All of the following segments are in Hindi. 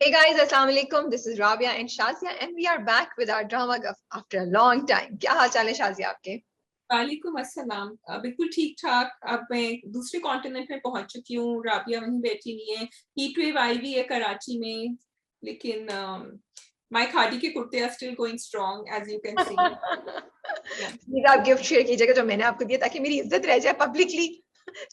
Hey guys, Assalamu alaikum. This is Rabia and Shazia, and we are back with our drama after a long time. क्या हाल चाल है शाजिया आपके? वालेकुम अस्सलाम। बिल्कुल ठीक ठाक। अब मैं दूसरे कॉन्टिनेंट में पहुंच चुकी हूँ। राबिया वहीं बैठी हुई है। हीट वेव आई हुई है कराची में, लेकिन माय खादी के कुर्ते are still going strong as you can see. Please आप गिफ्ट शेयर कीजिएगा जो मैंने आपको दिया, ताकि मेरी इज्जत रह जाए पब्लिकली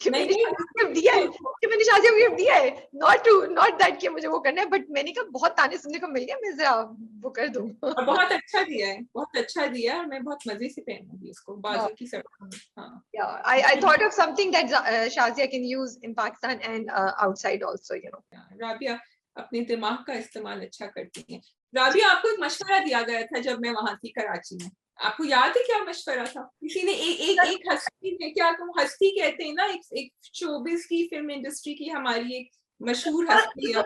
कि नहीं मैंने नहीं, शाजिया को गिफ्ट दिया है, कि मैंने शाजिया को गिफ्ट दिया है। नॉट दैट कि मुझे वो करना है, बट मैंने कहा बहुत ताने सुनने को मिल गया, मैं जरा वो कर दूं। और बहुत अच्छा दिया है, बहुत अच्छा दिया है, और मैं बहुत मजे से पहनूंगी इसको बाजू की सड़क। हाँ Yeah, I thought of something that Shazia can use in Pakistan and outside also, you know. Rabia अपने दिमाग का इस्तेमाल अच्छा करती है। राबिया, आपको एक मशवरा दिया गया था जब मैं वहां थी कराची में। आपको याद है क्या मशवरा था? किसी ने एक हस्ती ने, क्या तुम हस्ती कहते हैं ना, एक शोबिस की, फिल्म इंडस्ट्री की हमारी एक मशहूर हस्ती है।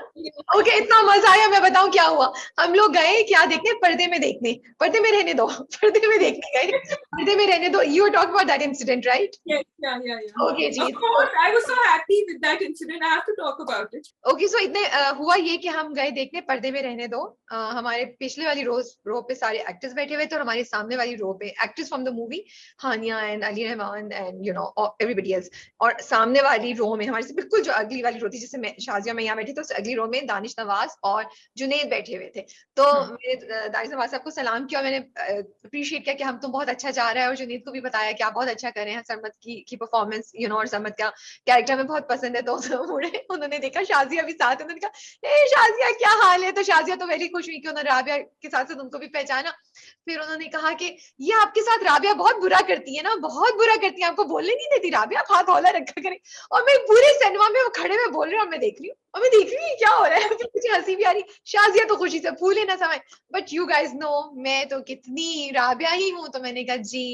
ओके, इतना मजा आया, मैं बताऊं क्या हुआ। हम लोग गए क्या देखने, पर्दे में देखने, पर्दे में रहने दो, पर्दे में देखने गए, पर्दे में रहने दो। You talk about that incident, right? Yeah. Okay जी। Of course, I was so happy with that incident. I have to talk about it. Okay, so इतने हुआ ये कि हम गए देखने पर्दे में रहने दो। हमारे पिछले वाली रो पे सारे एक्टर्स बैठे हुए थे, और हमारे सामने वाली रो पे actors from the movie, Hania and Ali Rahman and you know everybody else. और सामने वाली रो में हमारे से बिल्कुल जो अगली वाली रो थी, जैसे मैं शाजिया में यहाँ बैठी, तो अगली रो में दानिश नवाज और जुनेद बैठे हुए थे। तो मैंने दानिश नवाज साहब को सलाम किया, मैंने अप्रिशिएट किया कि हम तो बहुत अच्छा जा रहा है, और जुनेद को भी बताया कि आप बहुत अच्छा कर रहे हैं, सरमद की परफॉर्मेंस, यू नो, और सरमद का कैरेक्टर हमें बहुत पसंद है। तो उन्होंने देखा शाजिया भी साथ है, उन्होंने कहा ए शाजिया क्या हाल है? तो शाजिया तो वेरी खुश हुई कि उन्होंने राबिया के साथ साथ उनको भी पहचाना। फिर उन्होंने कहा कि ये आपके साथ राबिया बहुत बुरा करती है ना, बहुत बुरा करती है, आपको बोलने नहीं देती राबिया, आप हाथ हौला रखा करें। और मैं पूरे सिनेमा में वो खड़े में बोल रही हूँ, और मैं देख रही हूँ, और मैं देख रही हूँ क्या हो रहा है। फिर मुझे हंसी भी आ रही, शाजिया तो खुशी से फूले ना समय। बट यू गाइज नो मैं तो कितनी राबिया ही हूँ। तो मैंने कहा जी,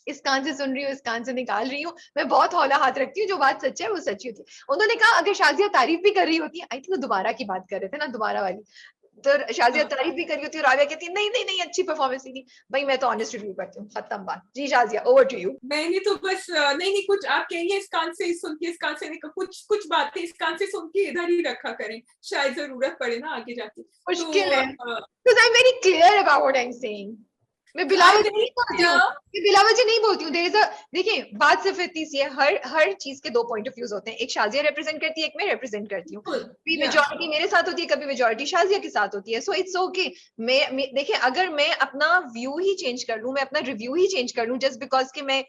इस कान से सुन रही हूँ, इस कान से निकाल रही हूँ, मैं बहुत हौला हाथ रखती हूँ, जो बात सच है वो सच्ची होती है। उन्होंने कहा अगर शाजिया तारीफ भी कर रही होती, आई थिंक दोबारा की बात कर रहे थे ना, दोबारा वाली, तो शाजिया तारीफ भी कर रही होती, राबिया कहती नहीं नहीं नहीं अच्छी परफॉर्मेंस थी। भाई मैं तो ऑनेस्ट रिव्यू करती हूँ, खत्म बात। जी शाजिया, ओवर टू यू। मैंने तो बस नहीं नहीं, कुछ आप कहेंगे इस कान से सुन के, इस कान से नहीं, कुछ कुछ बातें इस कान से सुन के इधर ही रखा करें, शायद जरूरत पड़े ना आगे जाके। मुश्किल है, तो because I'm very clear about what I'm saying. मैं आई बिलावल एम से वेरी नहीं बोलती हूँ, क्लियर। मैं बिलावल से नहीं बोलती हूँ। देखिए बात सिर्फ इतनी सी है, हर चीज के दो पॉइंट ऑफ व्यूज होते हैं। एक शाजिया रिप्रेजेंट करती है, एक मैं रिप्रेजेंट करती हूँ। कभी या मेजोरिटी मेरे साथ होती है, कभी मेजोरिटी शाजिया के साथ होती है। So it's okay. देखिए अगर मैं अपना व्यू ही चेंज कर लूँ, मैं अपना रिव्यू ही चेंज कर लूँ, जस्ट बिकॉज कि मैं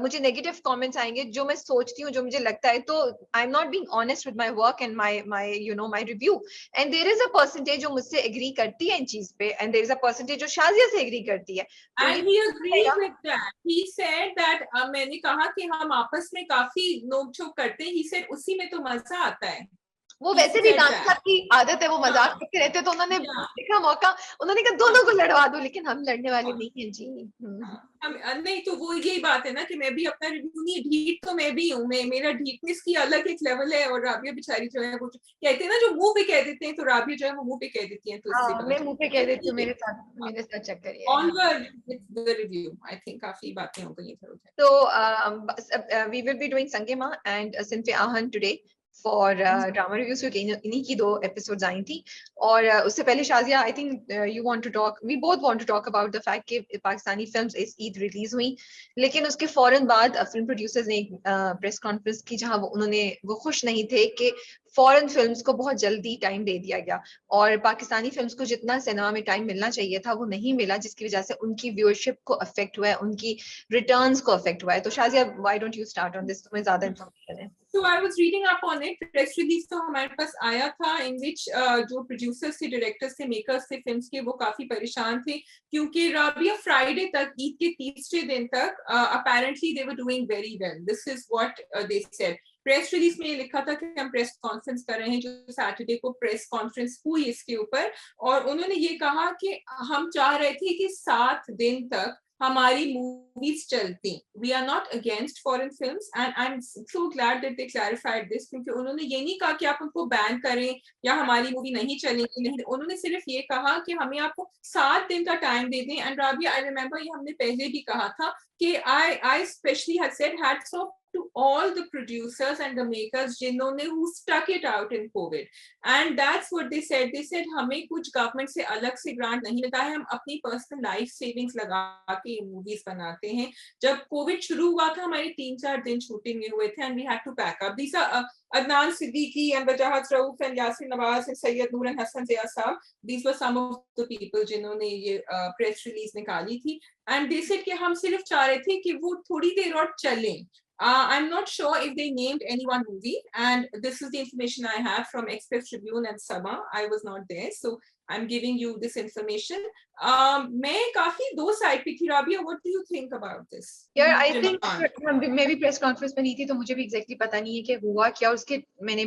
मुझे नेगेटिव कमेंट्स आएंगे, जो मैं सोचती हूँ, जो मुझे लगता है, तो I am not being honest with my work and my you know my review. And there is a percentage जो मुझसे एग्री करती है इन चीज पे, and there is a percentage जो शाजिया से एग्री करती है। तो ये and he agreed with that, he said that, मैंने कहा कि हम आपस में काफी नोक-झोंक करते हैं, ही सेड उसी में तो मजा आता है, वो ही वैसे भी सेड दानिश दैट। साहब की आदत है, वो मजाक हाँ करते रहते हैं, तो उन्होंने या देखा मौका, उन्होंने कहा दोनों को लड़वा दो, लेकिन हम लड़ने वाले हाँ नहीं हैं जी। नहीं, तो वो यही बात है ना कि मैं भी अपना रिव्यू, नहीं ढीठ तो मैं भी हूँ, मैं, मेरा ढीठनेस की अलग एक लेवल है, और राबिया बेचारी जो है वो कहते हैं ना, जो मुंह पे कह देते हैं, तो राबिया जो है वो मुंह पे कह देती हैं, तो इससे हाँ, पता मैं मुंह पे कह देती हूँ, चलता है। मेरे साथ चक्कर ये है। Onward with the review, I think काफी बातें हो गई इधर उधर। तो we will be doing Sangema and Sinfe Ahan today for drama reviews, क्योंकि इन्हीं की दो एपिसोड्स आई थी। और उससे पहले Shazia, I think you want to talk, we both want to talk about the fact कि पाकिस्तानी फिल्म्स इस ईद रिलीज हुई, लेकिन उसके फौरन बाद फिल्म प्रोड्यूसर्स ने एक प्रेस कॉन्फ्रेंस की, जहां वो खुश नहीं थे कि फॉरेन फिल्म्स को बहुत जल्दी टाइम दे दिया गया, और पाकिस्तानी फिल्म्स को जितना सिनेमा में टाइम मिलना चाहिए था वो नहीं मिला, जिसकी वजह से उनकी व्यूअरशिप को अफेक्ट हुआ है, उनकी रिटर्न्स को अफेक्ट हुआ है। तो Shazia, why don't you start on this, तुम्हें ज्यादा इंफॉर्मेशन है। So I was reading up on it. Press release तो हमारे पास आया था, इन विच जो प्रोड्यूसर्स थे, डायरेक्टर्स थे, मेकर्स थे फिल्म्स के, वो काफी परेशान थे, क्योंकि राबिया फ्राइडे तक, ईद के तीसरे दिन तक, apparently they were doing very well, this is what they said. Press release में ये लिखा था कि हम प्रेस कॉन्फ्रेंस कर रहे हैं, जो सैटरडे को प्रेस कॉन्फ्रेंस हुई इसके ऊपर, और उन्होंने ये कहा कि हम चाह रहे थे कि 7 दिन तक हमारी मूवीज चलती। We are not against foreign films, and I am so glad that they clarified this, क्योंकि उन्होंने ये नहीं कहा कि आप उनको बैन करें या हमारी मूवी नहीं चलेगी, नहीं, उन्होंने सिर्फ ये कहा कि हमें आपको 7 दिन का टाइम दे दें। एंड राबिया, आई रिमेम्बर ये हमने पहले भी कहा था कि I especially had said hats off to all the producers and the makers जिन्होंने who stuck it out in COVID, and that's what they said. They said हमें कुछ गवर्नमेंट से अलग से ग्रांट नहीं मिलता है, हम अपनी पर्सनल लाइफ सेविंग्स लगा के ये मूवीज बनाते हैं. जब कोविड शुरू हुआ था हमारे 3-4 दिन शूटिंग में हुए थे, and we had to pack up. These are Adnan Siddiqui and Wajahat Rauf and Yasin Nawaz and Sayyid Noor and Hassan Zia Saab. These were some of the people जिन्होंने ये प्रेस रिलीज निकाली थी, and they said कि हम सिर्फ चाह रहे थे कि वो थोड़ी देर और चलें. I'm not sure if they named any one movie, and this is the information I have from Express Tribune and Sama. I was not there, so I'm giving you this information. मैं काफी दो साइड पे थी. Rabia, what do you think about this? Yeah, I think मैं भी प्रेस कॉन्फ्रेंस में नहीं थी तो मुझे भी एग्जैक्टली पता नहीं है कि हुआ क्या. उसके मैंने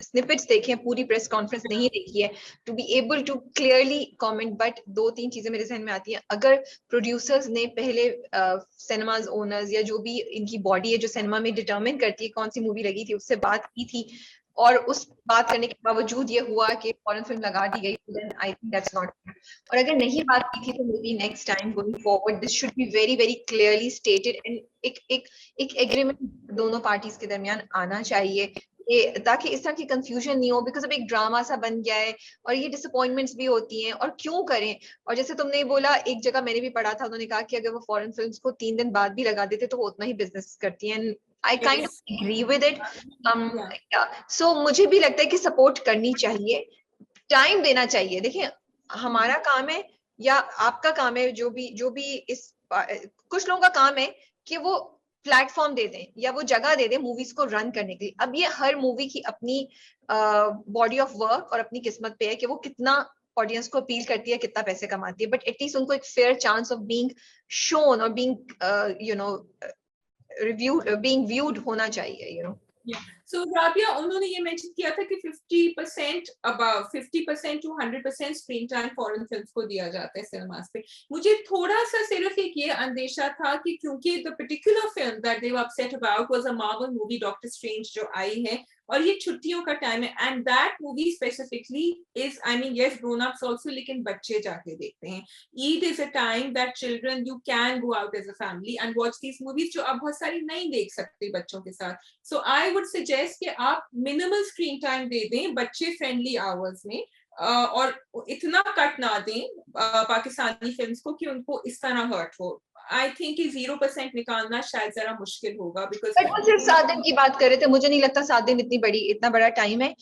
स्निपेट्स देखे हैं, पूरी प्रेस कॉन्फ्रेंस नहीं देखी है to be able to clearly comment. But 2-3 चीजें मेरे जहन में आती हैं. अगर प्रोड्यूसर्स ने पहले सिनेमाज ओनर्स या जो भी इनकी बॉडी है जो सिनेमा में डिटरमिन करती है कौन सी मूवी लगी थी, उससे बात की थी, और उस बात करने के बावजूद ये हुआ कि फॉरेन फिल्म लगा दी गई, then I think that's not. और अगर नहीं बात की थी तो maybe next time going forward this should be very very clearly stated, and एक एग्रीमेंट दोनों पार्टीज के दरमियान आना चाहिए ताकि इस तरह की कंफ्यूजन नहीं हो. बिकॉज अब एक ड्रामा सा बन गया है और ये डिसअपॉइंटमेंट्स भी होती हैं, और क्यों करें. और जैसे तुमने बोला, एक जगह मैंने भी पढ़ा था, उन्होंने कहा कि अगर वो फॉरेन फिल्म्स को 3 दिन बाद भी लगा देते तो वो उतना ही बिजनेस करती हैं. I kind of agree with it. So मुझे भी लगता है कि सपोर्ट करनी चाहिए, टाइम देना चाहिए. देखिए, हमारा काम है या आपका काम है, जो भी इस कुछ लोगों का काम है कि वो प्लेटफॉर्म दे दें या वो जगह दे दें मूवीज को रन करने के लिए. अब ये हर मूवी की अपनी बॉडी ऑफ वर्क और अपनी किस्मत पे है कि वो कितना ऑडियंस को अपील करती है, कितना पैसे कमाती है. बट एटलीस्ट उनको एक fair chance of being shown और बीइंग रिव्यूड, बीइंग व्यूड होना चाहिए, you know. Yeah. So Rabia, उन्होंने ये मेंशन किया था कि 50% above 50% to 100% screen time foreign films को दिया जाता है सिनेमास पे. मुझे थोड़ा सा सिर्फ एक ये अंदेशा था कि क्योंकि the particular film that they were upset about was a Marvel movie Doctor Strange जो आई है, और ये छुट्टियों का टाइम है, and that movie specifically is, I mean, yes, grown ups also, लेकिन बच्चे जाके देखते हैं. Eid is a time that children, you can go out as a family and watch these movies जो आप बहुत सारी नहीं देख सकते बच्चों के साथ. So I would suggest कि आप मिनिमल स्क्रीन टाइम दे दें बच्चे फ्रेंडली आवर्स में, और इतना कट ना दें पाकिस्तानी फिल्म्स को कि उनको इस तरह हर्ट हो. आई थिंक कि 0% निकालना शायद जरा मुश्किल होगा, बिकॉज सिर्फ 7 दिन की बात कर रहे थे. मुझे नहीं लगता 7 दिन इतना बड़ा टाइम है.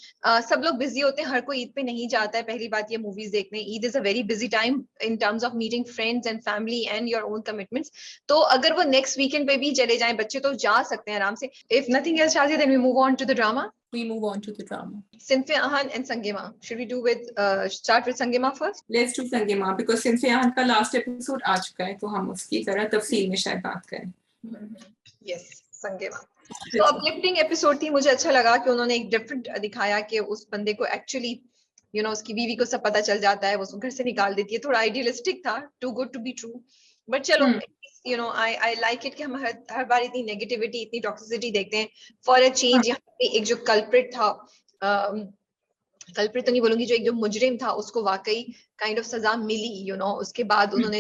सब लोग बिजी होते हैं, हर कोई ईद पे नहीं जाता है. पहली बात ये मूवीज देखने, Eid is a very busy time in terms of meeting friends and family and your own commitments. तो अगर वो नेक्स्ट वीकेंड पे भी चले जाएं बच्चे तो जा सकते हैं आराम से. इफ नथिंग एल्स शादी, then we move on to the drama. we move on to the drama. Sinfe Ahan and Sangema. Should we do with start with Sangema first? Let's do Sangema because Sinfe Ahan का last episode आ चुका है, तो हम उसकी जरा तफसील में शायद बात करें. Yes, Sangema. तो uplifting episode थी. मुझे अच्छा लगा कि उन्होंने एक डिफरेंट दिखाया कि उस बंदे को एक्चुअली उसकी बीवी को सब पता चल जाता है, वो उसको घर से निकाल देती है. थोड़ा आइडियलिस्टिक था, too good to be true. But चलो, I like it कि हम हर बार इतनी नेगेटिविटी, इतनी टॉक्सिसिटी देखते हैं. फॉर अ चेंज यहाँ पे एक जो कल्प्रिट था, कल्प्रिट तो नहीं बोलूंगी, जो एक जो मुजरिम था उसको वाकई काइंड ऑफ सजा मिली. उसके बाद उन्होंने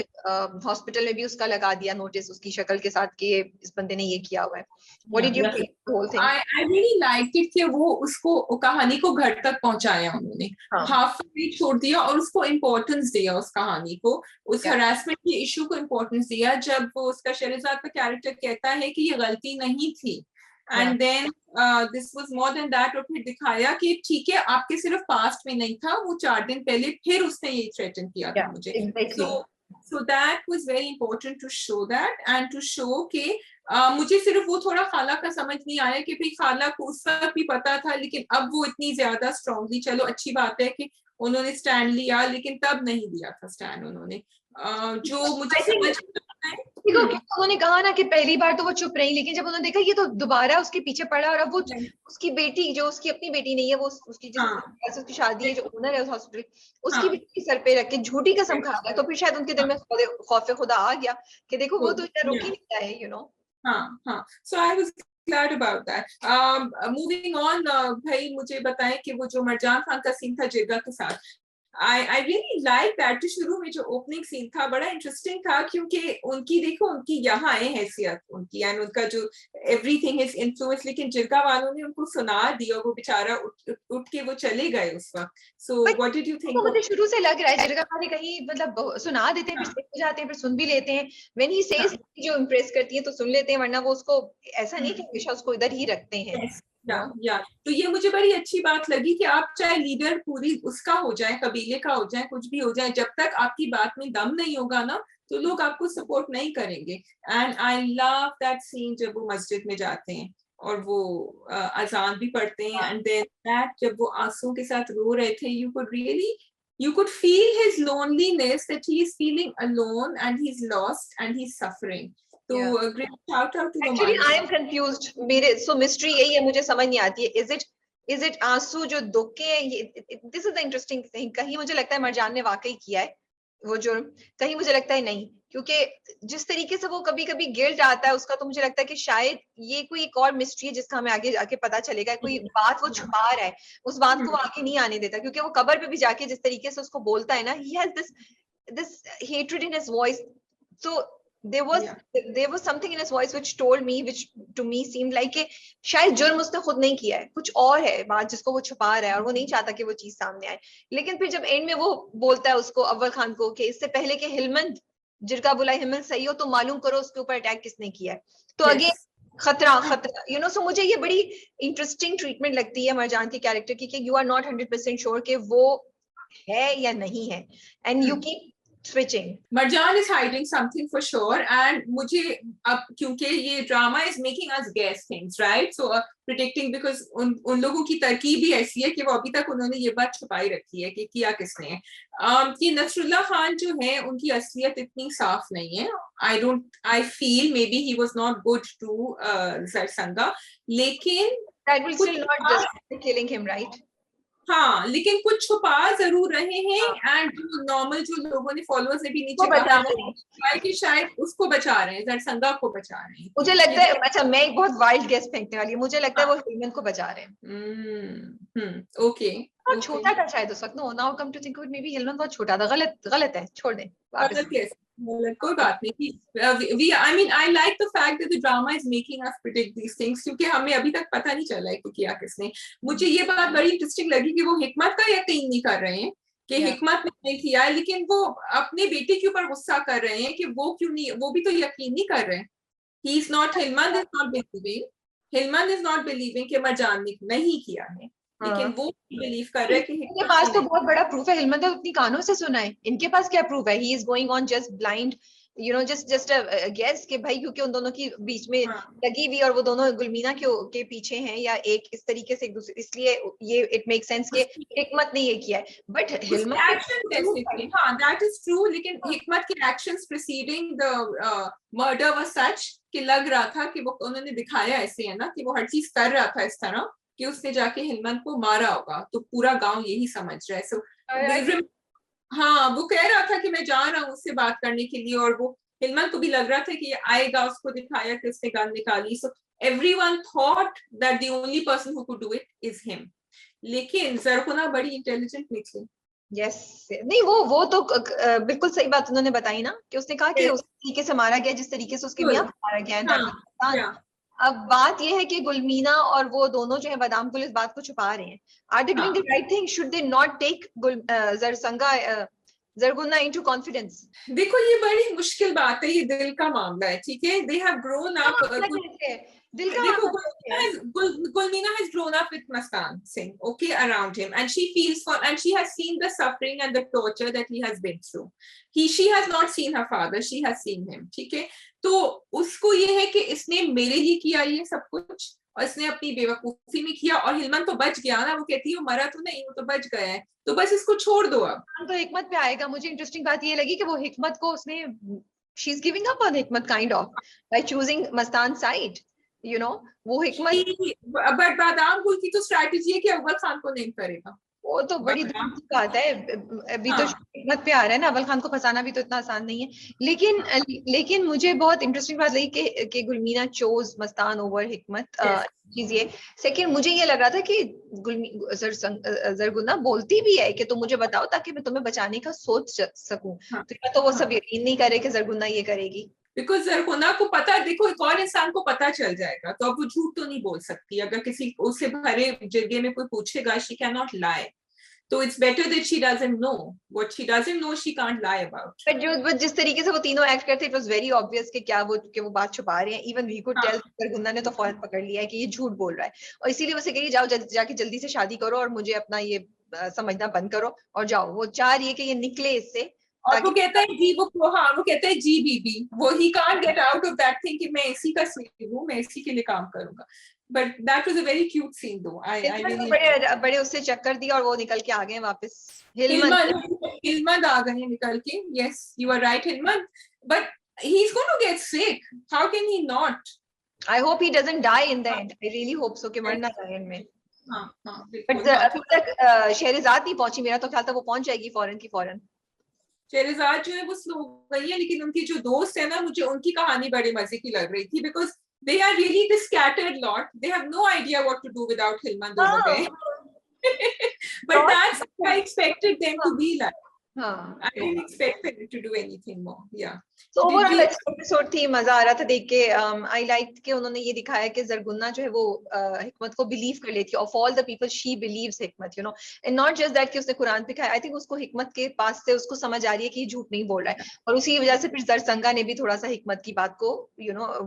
हॉस्पिटल में भी उसका लगा दिया नोटिस उसकी शक्ल के साथ कि इस बंदे ने ये किया हुआ है. What did you think the whole thing? I really liked it कि वो उसको कहानी को घर तक पहुंचाया उन्होंने. हाफ में छोड़ दिया और उसको इम्पोर्टेंस दिया उस कहानी को, उस हरासमेंट के इशू को इम्पोर्टेंस दिया. जब वो उसका शहरजाद का कैरेक्टर कहता है कि ये गलती नहीं थी, and then this was more than that, और फिर दिखाया कि ठीक है आपके सिर्फ पास्ट में नहीं था, वो 4 दिन पहले फिर उसने ये थ्रेटन किया था मुझे. So that was very important to show that and to show कि मुझे सिर्फ वो थोड़ा खाला का समझ नहीं आया कि भाई खाला को उस वक्त भी पता था, लेकिन अब वो इतनी ज्यादा स्ट्रांगली, चलो अच्छी बात है कि उन्होंने स्टैंड लिया, लेकिन तब नहीं लिया था स्टैंड उन्होंने. जो मुझे समझ उन्होंने कहा ना कि पहली बार तो वो चुप रही, लेकिन जब उन्होंने देखा ये तो दोबारा उसके पीछे पड़ा, और अब वो उसकी बेटी, जो उसकी अपनी बेटी नहीं है, वो उसकी उसकी शादी है, जो ओनर है उस हॉस्पिटल, उसकी बेटी सर पे रख के झूठी कसम खा गया, तो फिर शायद उनके दिल में खौफ खुदा आ गया कि देखो वो तो इतना रुक ही नहीं रहा है. So I was glad about that. Moving on, भाई मुझे बताएं कि वो जो मरजान खान का सीन था जिरगा के साथ, I really like that. जो शुरू में जो ओपनिंग सीन था बड़ा इंटरेस्टिंग था, क्योंकि उनकी देखो उनकी यहाँ है हैसियत उनकी, एंड उनका जो एवरीथिंग इज इन्फ्लुएंस, लेकिन जिरका वालों ने उनको सुना दिया, वो बेचारा उठ के वो चले गए उस वक्त. So what did you think? मुझे शुरू से लग रहा है जिरगा वाले कहीं मतलब सुना देते हैं, फिर सेफ हो जाते हैं, फिर सुन भी लेते हैं. व्हेन ही सेज जो इम्प्रेस करती है तो सुन लेते हैं, वरना वो उसको ऐसा नहीं कि हमेशा उसको इधर ही रखते हैं. या तो ये मुझे बड़ी अच्छी बात लगी कि आप चाहे लीडर पूरी उसका हो जाए, कबीले का हो जाए, कुछ भी हो जाए, जब तक आपकी बात में दम नहीं होगा ना तो लोग आपको सपोर्ट नहीं करेंगे. And I love that scene जब वो मस्जिद में जाते हैं और वो अजान भी पढ़ते हैं, एंड देन दैट जब वो आंसू के साथ रो रहे थे, you could feel his loneliness, that he is feeling alone and he's lost and he's suffering. तो great shout out to the Actually I am confused. मेरे so mystery यही है, मुझे समझ नहीं आती है. Is it आंसू जो दुख के हैं? This is the interesting thing. कहीं मुझे लगता है मरजान ने वाकई किया है वो जुर्म, कहीं मुझे लगता है नहीं, क्योंकि जिस तरीके से वो कभी कभी गिल्ट आता है उसका, तो मुझे लगता है कि शायद ये कोई एक और मिस्ट्री है जिसका हमें आगे जाके पता चलेगा. कोई बात वो छुपा रहा है, उस बात को वो आगे नहीं आने देता, क्योंकि वो कब्र पे भी जाके जिस तरीके से उसको बोलता है ना, he has this hatred in his voice. So there was something in his voice which to me seemed like कि शायद जुर्म उसने खुद नहीं किया है, कुछ और है बात जिसको वो छुपा रहा है और वो नहीं चाहता कि वो चीज सामने आए. लेकिन फिर जब एंड में वो बोलता है उसको, अव्वल खान को, कि इससे पहले कि हिलमंद जिरका बुलाए हिमंद सही हो तो मालूम करो उसके ऊपर अटैक किसने किया है. तो अगेन खतरा सो मुझे ये बड़ी इंटरेस्टिंग ट्रीटमेंट लगती है मरजान के कैरेक्टर की, कि यू आर नॉट 100% श्योर कि वो है या नहीं है, and you keep switching. Marjan is hiding something for sure, and मुझे अब क्योंकि ये drama is making us guess things, right? So predicting, because उन लोगों की तरकीब भी ऐसी है कि वो अभी तक उन्होंने ये बात छुपाई रखी है कि किया किसने है. कि नसरुल्लाह खान जो है उनकी असलियत इतनी साफ नहीं है. I feel maybe he was not good to Zarsanga, लेकिन that will still not justify killing him, right? हाँ, लेकिन कुछ छुपा जरूर रहे हैं, एंड जो नॉर्मल जो लोगों ने फॉलोअर्स ने भी नीचे कहा कि शायद उसको बचा रहे हैं, जरसंगा को बचा रहे हैं. मुझे लगता है, अच्छा मैं एक बहुत वाइल्ड गेस फेंकने वाली है, मुझे लगता है वो हिलमंद को बचा रहे हैं. ओके, छोटा था शायद उस वक्त. No, now come to think of it, maybe Hilmand बहुत छोटा था. गलत है, छोड़ दें. कोई बात नहीं. I mean, I like the fact that the drama is making us predict these things, क्योंकि हमें अभी तक पता नहीं चला है कि किया किसने. मुझे ये बात बड़ी इंटरेस्टिंग लगी कि वो हिकमत का यकीन नहीं कर रहे हैं कि हिकमत ने नहीं किया, लेकिन वो अपने बेटे के ऊपर गुस्सा कर रहे हैं कि वो क्यों नहीं, वो भी तो यकीन नहीं कर रहे हैं. Hilmand is not believing कि मरजान ने नहीं किया है, लेकिन वो बिलीव कर रहे हैं कि इनके पास तो बहुत बड़ा प्रूफ है. हिलमंद ने अपनी कानों से सुना है, इनके पास क्या प्रूफ है? He is going on just blind, just a guess कि भाई क्योंकि उन दोनों की बीच में लगी हुई और वो दोनों गुलमीना के पीछे हैं, या एक इस तरीके से एक दूसरे, इसलिए ये इट मेक सेंस कि हिकमत ने ये किया है. बट हिलमंद हाँ, दैट इज ट्रू, लेकिन हिकमत के actions preceding the murder was such कि लग रहा था कि वो, उन्होंने दिखाया ऐसे है ना कि वो हर चीज कर रहा था इस तरह कि उसने जाके हिलमंद को मारा होगा, तो पूरा गांव यही समझ रहा है. सो हाँ, वो कह रहा था कि मैं जा रहा हूँ उससे बात करने के लिए, और वो हिलमंद को भी लग रहा था कि आएगा, उसको दिखाया कि उसने गन निकाली. So everyone thought that the only person who could do it is him, लेकिन जरकुना बड़ी इंटेलिजेंट निकली. यस, नहीं वो तो बिल्कुल सही बात उन्होंने बताई ना, कि उसने कहा कि उस तरीके से मारा गया जिस तरीके से उसके मियां को मारा गया है. अब बात यह है कि गुलमीना और वो दोनों जो है बादाम गुल इस बात को छुपा रहे हैं. Are they doing the right thing? Should they not take Zarguna into confidence? देखो ये बड़ी मुश्किल बात है, ये दिल का मामला है, ठीक है. They have grown up, Gulmina has grown up with Mastan Singh, okay, around him, and she feels for, and she has seen the suffering and the torture that he has been through. She has not seen her father, she has seen him, ठीक है. तो उसको ये है कि इसने मेरे लिए किया ये सब कुछ, और इसने अपनी बेवकूफी में किया, और हिलमंद तो बच गया ना. वो कहती है वो मरा तो नहीं, वो तो बच गया है, तो बस इसको छोड़ दो. अब तो हिकमत पे आएगा. मुझे इंटरेस्टिंग बात ये लगी कि वो हिकमत को उसने, she is giving up on Hikmat kind of by choosing Mastan side, वो हिकमत. बट बादाम गुल की तो स्ट्रैटेजी है कि अव्वल खान को नहीं करेगा. वो तो बड़ी दूर की बात है, अभी तो हिकमत पे आ रहा है ना, अव्वल खान को फंसाना भी तो इतना आसान नहीं है। लेकिन मुझे बहुत इंटरेस्टिंग बात लगी कि गुलमीना चोज मस्तान ओवर हिकमत। चीज ये सेकंड, मुझे ये लग रहा था कि जरगुना बोलती भी है कि तुम मुझे बताओ ताकि मैं तुम्हें बचाने का सोच सकूं। तो या तो वो सब यकीन नहीं करे कि जरगुना ये करेगी, बिकॉज जरगुना को पता, देखो एक और इंसान को पता चल जाएगा तो अब वो झूठ तो नहीं बोल सकती। अगर किसी उससे भरे जगह में कोई पूछेगा, शी कैन नॉट लाई। तो it's better that she doesn't know what she doesn't know, she can't lie about. But जिस तरीके से वो तीनों एक्ट करते, इट वाज वेरी ऑब्वियस कि क्या वो बात छुपा रहे हैं। इवन वी कुड टेल, जरगुना ने तो फौरन पकड़ लिया है कि ये झूठ बोल रहा है, और इसीलिए उसे कह रही जाओ जाके जल्दी से शादी करो और मुझे अपना ये समझना बंद करो और जाओ। वो चाह रही है कि ये निकले इससे। और वो कहता है जी, हाँ वो कहता है जी बीबी, वो he can't get out of that thing कि मैं इसी का स्लेव हूँ, मैं इसी के लिए काम करूंगा। But that was a very cute scene though. I really बड़े उससे चक्कर दिया और वो निकल के आ गए वापस। हिलमंद आ गए निकल के। Yes you are right, Hilmand. But he is going to get sick, how can he not? I hope he doesn't die in the end. I really hope so कि मर ना जाए इनमें। हाँ हाँ बट अभी तक शहरजाद नहीं पहुंची। मेरा तो ख्याल था वो पहुंच जाएगी फौरन की फौरन। शहरजाद जो है वो स्लो गई है, लेकिन उनकी जो दोस्त है ना, मुझे उनकी कहानी बड़े मजे की लग रही थी, because they are really the scattered lot. They have no idea what to do without Hilmand over there. But that's what I expected them to be like. I didn't expect them to do anything more. Yeah. So overall episode थी, मजा आ रहा था देख के। आई लाइक कि उन्होंने ये दिखाया कि जरगुन्ना जो है वो हिकमत को बिलीव कर लेती है। Of all the people she believes Hikmat, you know, and not just that कि उसने कुरान पे खाया। आई थिंक उसको हिकमत के पास से उसको समझ आ रही है कि ये झूठ नहीं बोल रहा है, और उसी वजह से फिर जरसंगा ने भी थोड़ा सा हिकमत की बात को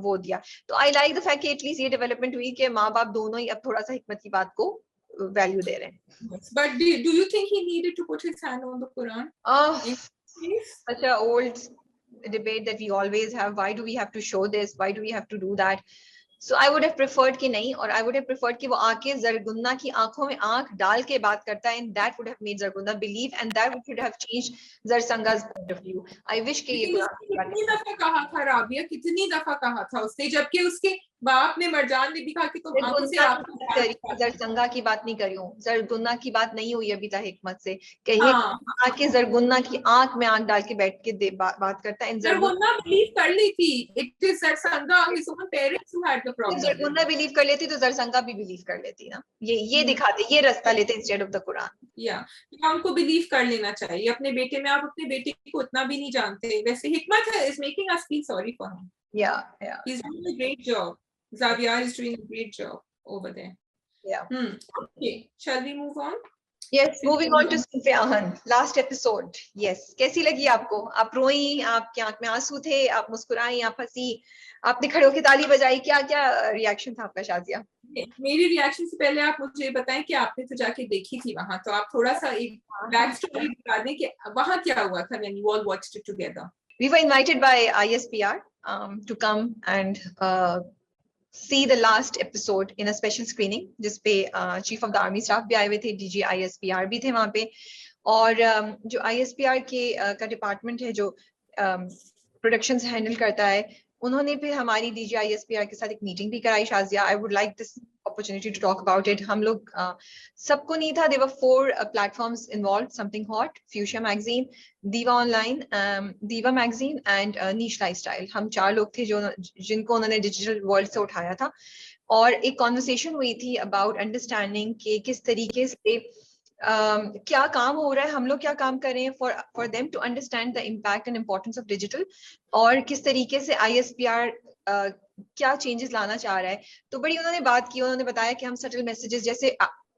वो दिया। तो आई लाइक द फैक्ट कि एटलीस्ट ये डेवलपमेंट हुई कि माँ बाप दोनों ही अब थोड़ा सा हिकमत की बात को वैल्यू दे रहे हैं। But do you think he needed to put his hand on the Quran? Such a old debate that we always have. Why do we have to show this? Why do we have to do that? So I would have preferred कि नहीं, और I would have preferred कि वो आके जरगुन्ना की आंखों में आंख डाल के बात करता है, and that would have made Zargunda believe, and that would have changed Zarsanga's point of view. I wish कि ये कितनी दफा कहा था राबिया, कितनी दफा कहा था उसने, जबकि उसके बाप ने, मरजान ने भी कहा कि तुम आंखों से जरसंगा की बात नहीं करी हूँ, जरगुन्ना की बात नहीं हुई अभी तक हिकमत से। कहिए आके जरगुन्ना की आंख में आंख डाल के बैठ के बात करता है। जरगुन्ना बिलीव कर ली थी, it is Zarsanga, his own parents who had the problem. Zarguna believe कर लेती तो जरसंगा भी बिलीव कर लेती ना। ये दिखाते, ये रास्ता लेते इंस्टेड ऑफ द कुरान। या उनको बिलीव कर लेना चाहिए अपने बेटे में। आप अपने बेटे को उतना भी नहीं जानते। वैसे हिकमत is making us feel sorry for him. He is doing a great job. Xavier is doing a great job over there. Yeah. Okay. Shall we move on? Yes. Moving on to Sinfiahan. Last episode. Yes. कैसी लगी आपको? आप रोई, आपकी आंख में आंसू थे, आप मुस्कुराई, आप हंसी, आपने खड़े होकर ताली बजाई, क्या क्या रिएक्शन था आपका शाजिया? मेरी रिएक्शन से पहले आप मुझे बताएं कि आपने तो जाके देखी थी वहां, तो आप थोड़ा सा एक बैक स्टोरी बता दें कि वहां क्या हुआ था when you all watched it together. We were invited by ISPR to come and see the last episode in a special screening, जिसपे chief of the army staff भी आए हुए थे, DG ISPR भी थे वहां पे, और जो ISPR के का डिपार्टमेंट है जो प्रोडक्शंस हैंडल करता है, उन्होंने फिर हमारी DG ISPR के साथ एक मीटिंग भी कराई। Shazia, I would like this opportunity to talk about it. हम लोग सबको नहीं था, there were 4 platforms involved, Something Hot, Fuchsia Magazine, Diva Online, Diva Magazine and Niche Lifestyle. हम 4 लोग थे जिनको उन्होंने डिजिटल वर्ल्ड से उठाया था, और एक कॉन्वर्सेशन हुई थी अबाउट अंडरस्टैंडिंग कि किस तरीके से क्या काम हो रहा है, हम लोग क्या काम कर रहे हैं for them to understand the impact and importance of digital, और किस तरीके से ISPR क्या चेंजेस लाना चाह रहा है। तो बड़ी उन्होंने बात की, उन्होंने बताया कि हम सटल मैसेजेस, जैसे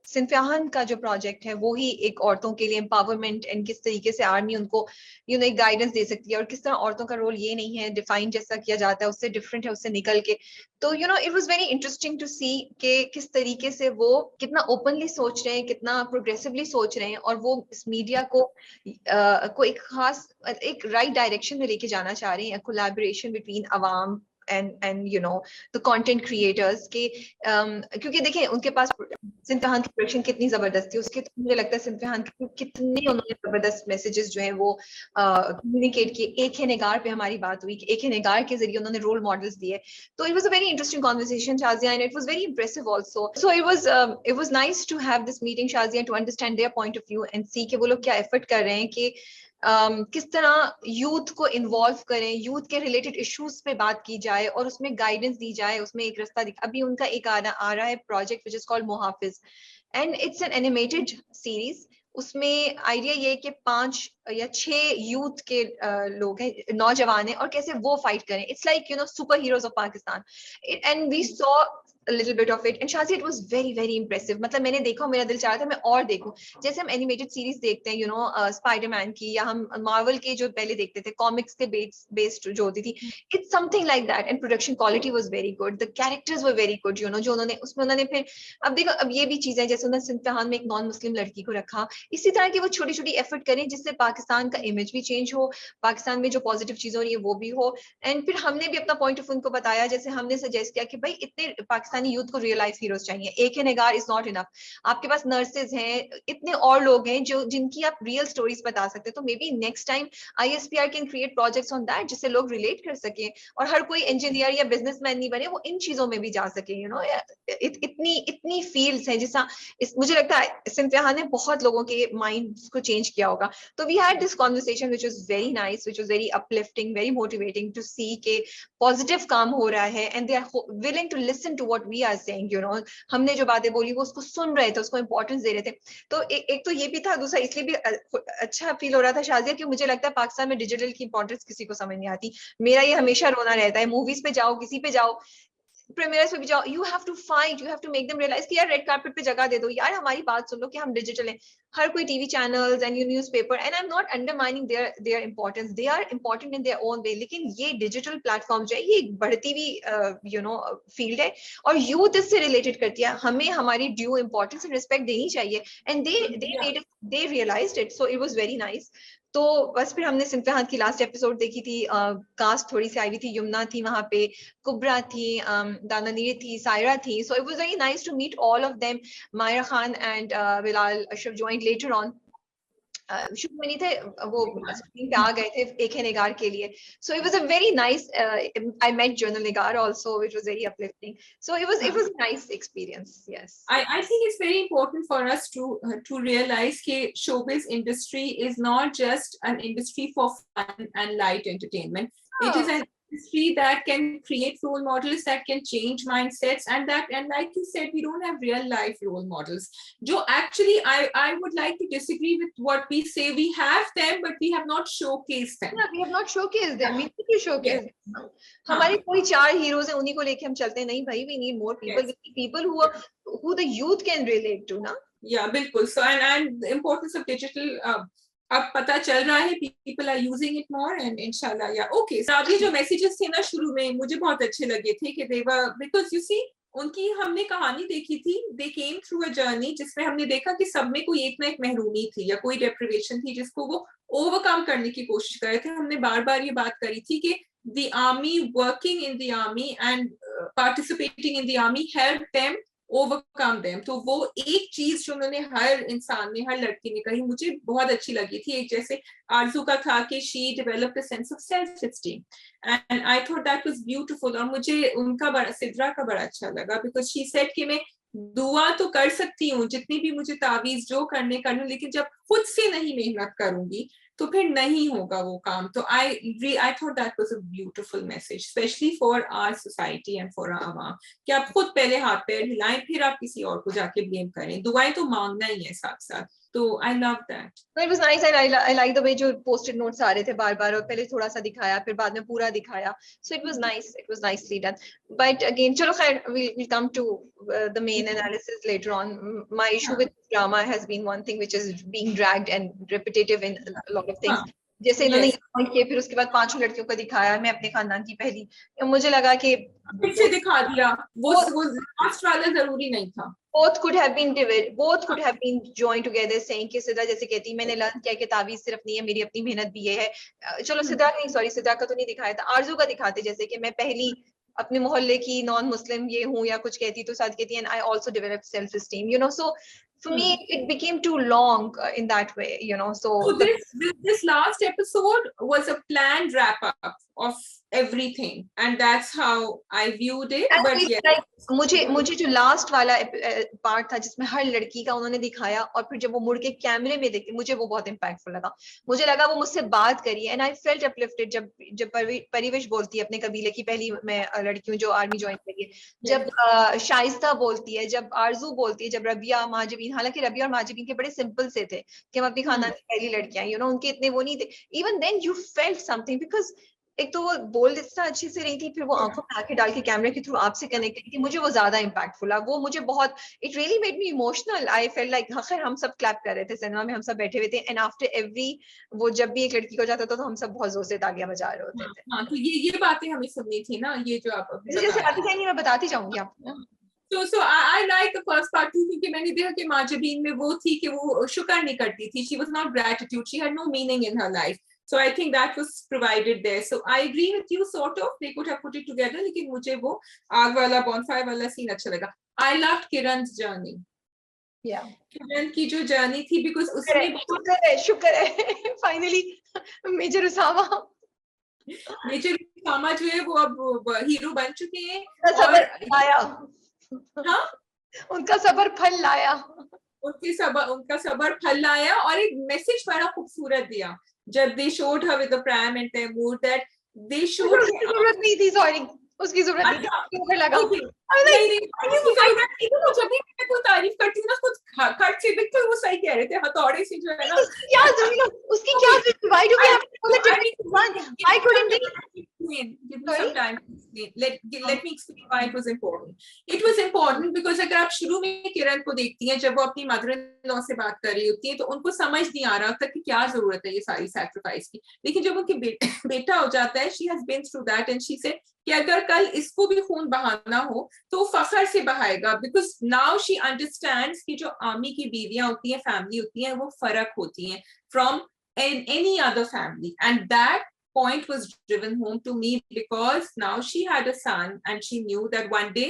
सिंफियाहन का जो प्रोजेक्ट है वो ही एक औरतों के लिए एम्पावरमेंट एंड किस तरीके से आर्मी उनको एक गाइडेंस दे सकती है, और किस तरह औरतों का रोल ये नहीं है डिफाइन जैसा किया जाता है, उससे डिफरेंट है, उससे निकल के। तो it was very interesting to see कि किस तरीके से वो कितना ओपनली सोच रहे हैं, कितना प्रोग्रेसिवली सोच रहे हैं, और वो इस मीडिया को एक खास एक राइट डायरेक्शन में लेके जाना चाह रहे हैं, collaboration between Awam and the content creators के क्योंकि देखें उनके पास सिंफियाहन की प्रोडक्शन कितनी जबरदस्त थी, उसके तो मुझे लगता है सिंफियाहन के कितने उन्होंने जबरदस्त मैसेजेस जो हैं वो कम्युनिकेट किए। एक है निगार पे हमारी बात हुई कि एक है निगार के जरिए उन्होंने रोल मॉडल्स दिए। तो it was a very interesting conversation Shazia, and it was very impressive also. So it was nice to have this meeting Shazia, to understand their point of view and see कि वो लोग क्या एफर्ट कर रहे हैं कि किस तरह यूथ को इन्वॉल्व करें, यूथ के रिलेटेड इश्यूज पे बात की जाए और उसमें गाइडेंस दी जाए, उसमें एक रास्ता अभी उनका एक आ रहा है project which is called Muhafiz, and it's an animated series. उसमें आइडिया ये है कि 5 या 6 यूथ के लोग हैं, नौजवान हैं, और कैसे वो फाइट करें। It's like super heroes of Pakistan, and we saw a little bit of it, and Shazi, it was very very impressive। मतलब मैंने देखा, मेरा दिल चाह रहा था मैं और देखूं। जैसे हम एनिमेटेड सीरीज देखते हैं स्पाइडरमैन की, या हम मार्वल के जो पहले देखते थे कॉमिक्स के बेस्ड जो होती थी, it's something like that. And production quality was very good, the characters were very good, जो उन्होंने उसमें उन्होंने फिर, अब देखो अब ये भी चीज है, जैसे उन्होंने इम्तिहान में एक नॉन मुस्लिम लड़की को रखा, इसी तरह की वो छोटी छोटी एफर्ट करें जिससे पाकिस्तान का इमेज भी चेंज हो, पाकिस्तान में जो पॉजिटिव चीजें हो रही है वो भी हो। एंड फिर हमने भी अपना पॉइंट ऑफ उनको बताया, जैसे हमने सजेस्ट किया कि भाई इतने पाकिस्तानी यूथ को रियल लाइफ हीरोज चाहिए, एक है निगार इज नॉट इनफ। आपके पास नर्सेज हैं, इतने और लोग हैं जो जिनकी आप रियल स्टोरीज बता सकते हैं। तो maybe next time ISPR can create projects on that, जिससे लोग रिलेट कर सके, और हर कोई इंजीनियर या बिजनेसमैन नहीं बने, वो इन चीजों में भी जा सके। इतनी इतनी फील्ड्स हैं जिसका मुझे लगता है इस इम्तिहान ने बहुत लोगों के माइंड को चेंज किया होगा। तो we had this conversation which was very nice, which was very uplifting, very motivating to see के पॉजिटिव काम हो रहा है, and they are willing to listen to what we are saying. हमने जो बातें बोली वो उसको सुन रहे थे, उसको इंपॉर्टेंस दे रहे थे। तो एक तो ये भी था, दूसरा इसलिए भी अच्छा फील हो रहा था शाजिया, कि मुझे लगता है पाकिस्तान में डिजिटल की इंपॉर्टेंस किसी को समझ नहीं आती। मेरा ये हमेशा रोना रहता है, मूवीज पे जाओ, किसी पे जाओ, प्रीमियर्स पे भी जाओ, you have to fight, you have to make them realise कि यार रेड कार्पेट पे जगह दे दो, यार हमारी बात सुन लो कि हम डिजिटल हैं। हर कोई TV channels and newspaper, and I am not undermining their importance, they are important in their own way, लेकिन ये डिजिटल प्लेटफॉर्म जो है ये एक बढ़ती हुई फील्ड है, और यूथ इससे रिलेटेड करती है। हमें हमारी ड्यू इंपॉर्टेंस एंड रिस्पेक्ट देनी चाहिए, and they realised it, so it was very nice. तो बस फिर हमने सिंफहान की लास्ट एपिसोड देखी थी, कास्ट थोड़ी सी आई हुई थी, यमुना थी वहां पे, कुबरा थी, दाना नीर थी, सायरा थी, so it was very nice to meet all of them. Myra Khan and Bilal Ashraf joined later on. शुरू में नहीं थे वो, स्क्रीन पे आ गए थे एक है निगार के लिए। So it was a very nice, I met Journal Nigar also, which was very uplifting. So it was a nice experience. Yes. I think it's very important for us to realize that showbiz industry is not just an industry for fun and light entertainment. It is an industry that can create role models, that can change mindsets, and like you said, we don't have real life role models. Jo actually, I would like to disagree with what we say. We have them, but we have not showcased them. Yeah, we have not showcased them. We need to showcase them. हमारे कोई 4 हीरोज हैं, उन्हीं को लेके हम चलते हैं। नहीं भाई, we need more people. We need people who the youth can relate to, ना? Yeah, बिल्कुल. So and the importance of digital. अब पता चल रहा है, people are using it more, and inshallah, yeah, okay. So अभी जो messages थे ना शुरू में, मुझे बहुत अच्छे लगे थे कि they were, because you see, उनकी हमने कहानी देखी थी, they came through a journey जिसमें हमने देखा कि सब में कोई एक ना एक महरूमी थी या कोई deprivation थी जिसको वो overcome करने की कोशिश कर रहे थे। हमने बार-बार ये बात करी थी कि the army, working in the army and participating in the army helped them overcome them. तो वो एक चीज जो उन्होंने हर इंसान ने, हर लड़की ने कही, मुझे बहुत अच्छी लगी थी। एक जैसे आरजू का था कि she developed a sense of self-esteem, and I thought that was beautiful. और मुझे उनका सिद्रा का बड़ा अच्छा लगा, because she said कि मैं दुआ तो कर सकती हूँ, जितनी भी मुझे तावीज जो करने कर लूं, लेकिन जब खुद से नहीं मेहनत करूंगी तो फिर नहीं होगा वो काम। तो I thought that was a beautiful message, especially for our society and for our आवाम, कि आप खुद पहले हाथ पैर हिलाएं, फिर आप किसी और को जाके ब्लेम करें। दुआएं तो मांगना ही है साथ साथ। तो I love that. No, it was nice, and I like the way जो post-it notes आ रहे थे बार-बार, और पहले थोड़ा सा दिखाया, फिर बाद में पूरा दिखाया. So it was nice. It was nicely done. But again, चलो खैर, we'll come to the main analysis later on. My issue with drama has been one thing which is being dragged and repetitive in a lot of things. जैसे इन्होंने पॉइंट किए, फिर उसके बाद 5 लड़कियों को दिखाया, मैं अपने खानदान की पहली, मुझे लगा कि फिर से दिखा दिया, वो लास्ट वाला जरूरी नहीं था। both could have been joined together, saying कि सिद्रा जैसे कहती, मैंने लर्न किया कि तावीज सिर्फ नहीं है, मेरी अपनी मेहनत भी ये है। चलो सिद्रा नहीं, सॉरी सिद्रा का तो नहीं दिखाया था, आरजू का दिखाते, जैसे कि मैं पहली अपने मोहल्ले की नॉन मुस्लिम ये हूँ या कुछ कहती, तो साथ कहती, and I also developed self esteem, so for me it became too long in that way, so this last episode was a planned wrap up of everything, and that's how I viewed it. But yeah, like, मुझे जो लास्ट वाला पार्ट था जिसमें हर लड़की का उन्होंने दिखाया और फिर जब वो मुड़ के कैमरे में देखी, मुझे वो बहुत इम्पैक्टफुल लगा। मुझे लगा वो मुझसे बात करी एंड आई फेल्ट अपलिफ्टेड जब परिवेश बोलती है अपने कबीले की पहली मैं लड़की हूँ जो आर्मी ज्वाइन करी है, जब शाइस्ता बोलती है, जब आरजू बोलती है, जब रबिया महाजबीन, हालांकि रबिया और महाजबीन के बड़े सिंपल से थे कि हम अपनी खानदान की पहली लड़कियां, यू नो, उनके इतने वो नहीं थे। Even then you felt something because एक तो वो बोल इतना अच्छे से रही थी, फिर वो आंखों में आंखें डाल के कैमरे के थ्रू आपसे कनेक्ट की थी, मुझे वो ज्यादा इम्पैक्टफुल लगा। वो मुझे बहुत, it really made me emotional. I fail like खैर हम सब क्लैप कर रहे थे सिनेमा में, हम सब बैठे हुए थे एंड आफ्टर एवरी वो जब भी एक लड़की को जाता था तो हम सब बहुत जोर से तालियां बजा रहे होते थे। हाँ, तो ये बातें हमें सुननी थी ना, ये जो आप जैसे आती जाएंगी मैं बताती जाऊंगी आपको। So I like the first part too, क्योंकि मैंने देखा कि माजबीन में वो थी कि वो शुक्र नहीं करती थी, she was not gratitude, she had no meaning in her life. So I think that was provided there. So I agree with you sort of, they could have put it together, लेकिन मुझे वो आग वाला bonfire वाला सीन अच्छा लगा। I loved Kiran's journey. Yeah. किरण की जो जर्नी थी, because उसमें शुक्र है फाइनली मेजर उसामा जो है वो अब हीरो बन चुके हैं और आया। हाँ, उनका सबर फल लाया, उनका सबर फल लाया और एक मैसेज बड़ा खूबसूरत दिया जब they showed her with the pram and Taimur, that they showed जरूरत नहीं थी, सॉरी उसकी जरूरत नहीं थी, लगा जब भी मैं कोई तारीफ करती हूँ ना खुद खट से, बिल्कुल वो सही कह रहे थे, हथौड़े से जो है ना, क्या जरूरत, उसकी क्या जरूरत, why do we have to pull it, I couldn't give me some time to explain. Let me explain why it was important. It was important because अगर आप शुरू में किरण को देखती हैं जब वो अपनी मदर इन लॉ से बात कर रही होती है तो उनको समझ नहीं आ रहा था कि क्या जरूरत है ये सारी सैक्रिफाइस की, लेकिन जब उनकी बेटा हो जाता है, she has been through that and she said कि अगर कल इसको भी खून बहाना हो तो फखर से बहाएगा, because now she understands कि जो आर्मी की बीवियां होती हैं, फैमिली होती हैं, वो फर्क होती हैं from any other family, and that point was driven home to me because now she had a son and she knew that one day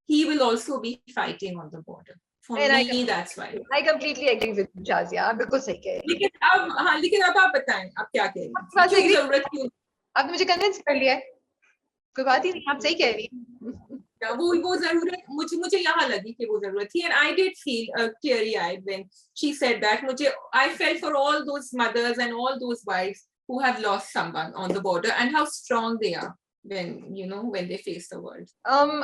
he will also be fighting on the border. For me, that's why. I completely agree with you, Shazia, बिल्कुल सही कह रही हैं। लेकिन अब आप बताएं, आप क्या कह रही हैं? जरूरत क्यों? आपने मुझे कन्विंस कर लिया है, कोई बात ही नहीं, आप सही कह रही हैं। वो जरूरत मुझे यहाँ लगी कि वो जरूरत थी, and I did feel teary eyed when she said that. I felt for all those mothers and all those wives who have lost someone on the border and how strong they are when they face the world.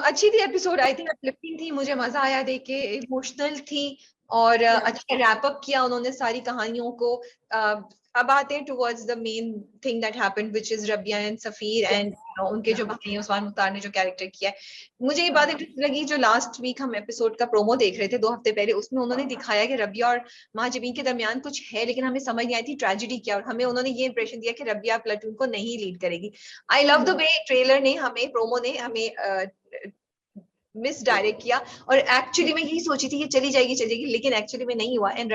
अच्छी थी एपिसोड, आई थिंक अपलिफ्टिंग थी, मुझे मजा आया देख के, इमोशनल थी और अच्छा रैप अप किया उन्होंने सारी कहानियों को। अब आते हैं towards the main thing that happened which is Rabia and Safeer and उनके जो भाई उस्मान मुख्तार ने जो कैरेक्टर किया है। मुझे ये बात इंटरेस्टिंग लगी, जो लास्ट वीक हम एपिसोड का प्रोमो देख रहे थे 2 हफ्ते पहले, उसमें उन्होंने दिखाया कि रबिया और महाजबीन के दरमियान कुछ है लेकिन हमें समझ नहीं आई थी ट्रेजेडी क्या, और हमें उन्होंने ये इंप्रेशन दिया कि रबिया प्लाटून को नहीं लीड करेगी। I love the way trailer ने हमें, प्रोमो ने हमें मिस डायरेक्ट किया, और एक्चुअली मैं यही सोची थी कि चली जाएगी, लेकिन एक्चुअली में नहीं हुआ। एंड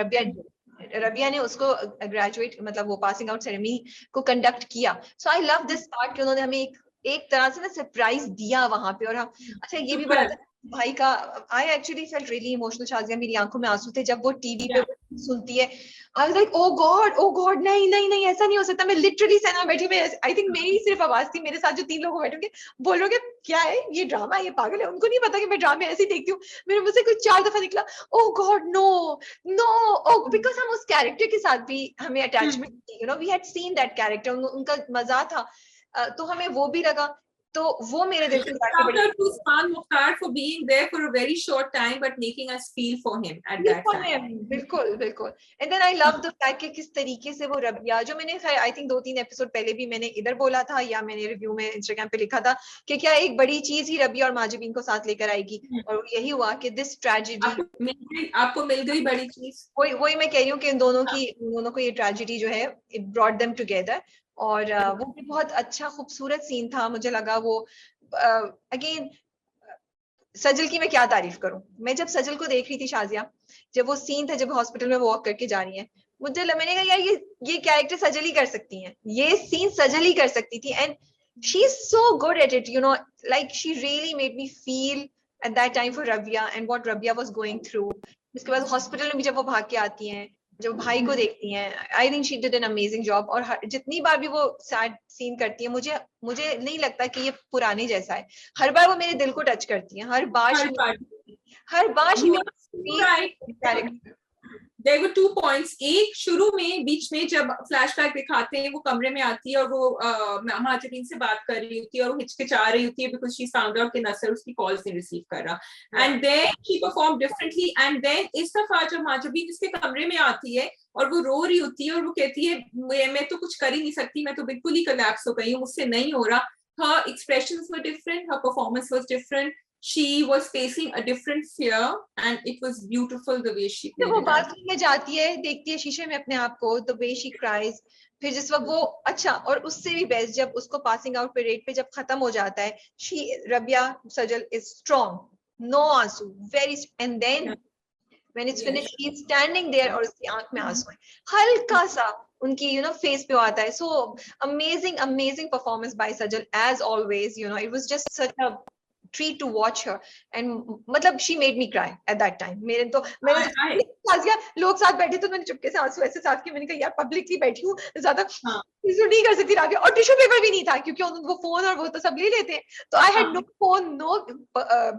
रबिया ने उसको ग्रेजुएट मतलब वो पासिंग आउट सेरेमनी को कंडक्ट किया। सो आई लव दिस पार्ट कि उन्होंने हमें एक तरह से ना सरप्राइज दिया वहां पे। और हम अच्छा ये भी बड़ा भाई का, I actually felt really emotional Shazia, मेरी आंखों में आंसू थे जब वो टीवी पे सुनती है। आई वाज लाइक ओ गॉड नहीं ऐसा नहीं हो सकता। मैं लिटरली सिनेमा बैठी, मैं आई थिंक मेरी सिर्फ आवाज थी, मेरे साथ जो 3 लोग बैठे बोल रहे क्या है ये ड्रामा, ये पागल है, उनको नहीं पता कि मैं ड्रामे ऐसे ही देखती हूँ। मेरे मुझसे कुछ 4 दफा निकला ओ गॉड नो बिकॉज हम उस कैरेक्टर के साथ भी हमें अटैचमेंट थी, you know we had seen that character, उनका मजा था, तो हमें वो भी लगा, तो वो मेरे दिल को Usman Mukhtar for being there for a very short time but making us feel for him at that time. बिल्कुल and then I love the fact कि किस तरीके से वो रबिया, जो मैंने आई थिंक 2-3 एपिसोड पहले भी मैंने इधर बोला था या मैंने रिव्यू में इंस्टाग्राम पे लिखा था कि क्या एक बड़ी चीज ही रबिया और माजबीन को साथ लेकर आएगी, और यही हुआ कि दिस ट्रेजेडी आपको मिल गई बड़ी चीज। वही मैं कह रही हूँ कि इन दोनों को ये ट्रेजेडी जो है इट ब्रॉट देम टुगेदर, और वो भी बहुत अच्छा खूबसूरत सीन था। मुझे लगा वो अगेन सजल की मैं क्या तारीफ करूं, मैं जब सजल को देख रही थी शाजिया, जब वो सीन था जब हॉस्पिटल में वॉक करके जा रही है, मैंने कहा यार ये कैरेक्टर सजल ही कर सकती है, ये सीन सजल ही कर सकती थी, and she is so good at it, you know, like she really made me feel at that time for Rabia and what Rabia was going through. उसके बाद हॉस्पिटल में भी जब वो भाग के आती हैं, जब भाई को देखती हैं, I think she did an amazing job. और जितनी बार भी वो सैड सीन करती है, मुझे मुझे नहीं लगता कि ये पुरानी जैसा है। हर बार वो मेरे दिल को टच करती है, हर बार हर बार हर बार she you are so right. There were 2 points. एक शुरू में बीच में जब फ्लैशबैक दिखाते हैं, वो कमरे में आती है और वो महाजबीन से बात कर रही होती है और वो हिचकिचा रही होती है बिकॉज शी फाउंड आउट कि नसर उसकी कॉल्स नहीं रिसीव कर रहा and then she perform differently and then इस दफा जब महाजबीन उसके कमरे में आती है और वो रो रही होती है और वो कहती है मैं तो कुछ कर ही नहीं सकती, मैं तो बिल्कुल ही कोलैप्स हो गई हूँ, मुझसे नहीं हो रहा. Her expressions were different, her performance was different. She was facing a different fear and it was beautiful the way she played वो it. बाथरूम में जाती है, देखती है शीशे में अपने आप को, द वे शी क्राइज। फिर जिस वक्त वो अच्छा, और उससे भी बेस्ट जब उसको पासिंग आउट पीरियड पे जब खत्म हो जाता है, she Rabia Sajal is strong, no आंसू, very, and then when it's finished she is standing there और उसकी आंख में आंसू है, हल्का सा उनकी फेस पे आता है. So amazing amazing performance by Sajal as always. It was just such a treat to watch her and मतलब she made me cry at that time. मैंने लोग साथ बैठे तो मैंने चुपके से आंसू ऐसे साफ किए. मैंने कहा यार पब्लिकली बैठी हूँ, ज्यादा नहीं कर सकती राबिया. और टिश्यू पेपर भी नहीं था क्योंकि वो फोन और वो तो सब ले लेते हैं, तो I had no phone, no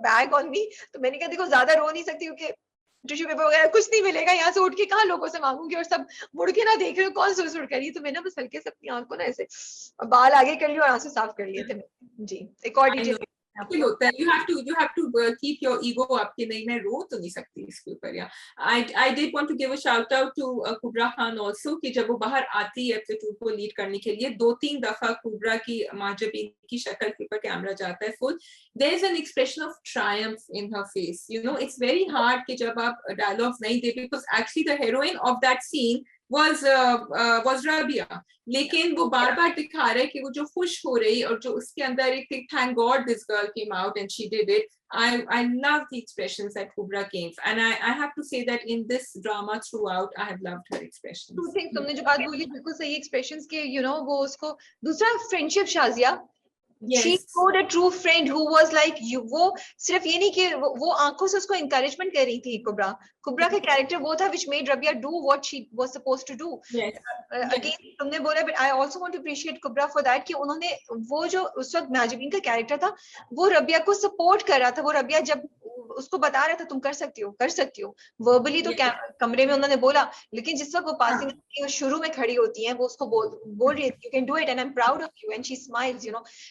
bag on me. तो मैंने कहा देखो ज्यादा रो नहीं सकती क्योंकि टिश्यू पेपर वगैरह कुछ नहीं मिलेगा, यहाँ से उठ के कहाँ लोगों से मांगूंगी, और सब मुड़ के ना देख रहे हो कौन सुर सुर करी. तो मैंने बस हल्के से अपनी आंख को ना ऐसे बाल आगे कर लिए और आंसू साफ कर लिए थे जी. एक और डिटेल होता है, you have to keep your ego up कि नहीं मैं रो तो नहीं सकती इसके ऊपर. या I did want to give a shout out to कुबरा Khan also कि जब वो बाहर आती है प्लेटून को लीड करने के लिए, 2-3 दफा कुबरा की महाजबीन की शक्ल के ऊपर कैमरा जाता है full. there is an expression of triumph in her face. It's very hard कि जब आप dialogues नहीं दे, because actually the heroine of that scene was Rabia, लेकिन वो बार बार दिखा रहा है कि वो जो खुश हो रही और जो उसके अंदर एक thank God this girl came out and she did it. I love the expressions that Kubra gave, and I have to say that in this drama throughout I have loved her expressions. Two things तुमने जो बात बोली बिल्कुल सही expressions के, वो उसको दूसरा friendship Shazia. Yes. She showed a true friend who was like you. वो सिर्फ ये नहीं कि वो आंखों से उसको encouragement कर रही थी. कुबरा का कैरेक्टर वो था which made Rabia do what she was supposed to do. Yes. Again तुमने बोला, but I also want to appreciate Kubra for that कि उन्होंने वो जो उस वक्त नाजबीन का कैरेक्टर था वो रबिया को सपोर्ट कर रहा था. वो रबिया जब उसको बता रहा था तुम कर सकती हो वर्बली तो कमरे में उन्होंने बोला, लेकिन जिस वक्त वो पासिंग शुरू में खड़ी होती है वो उसको बोल रही है you can do it and I am proud of you and she smiles.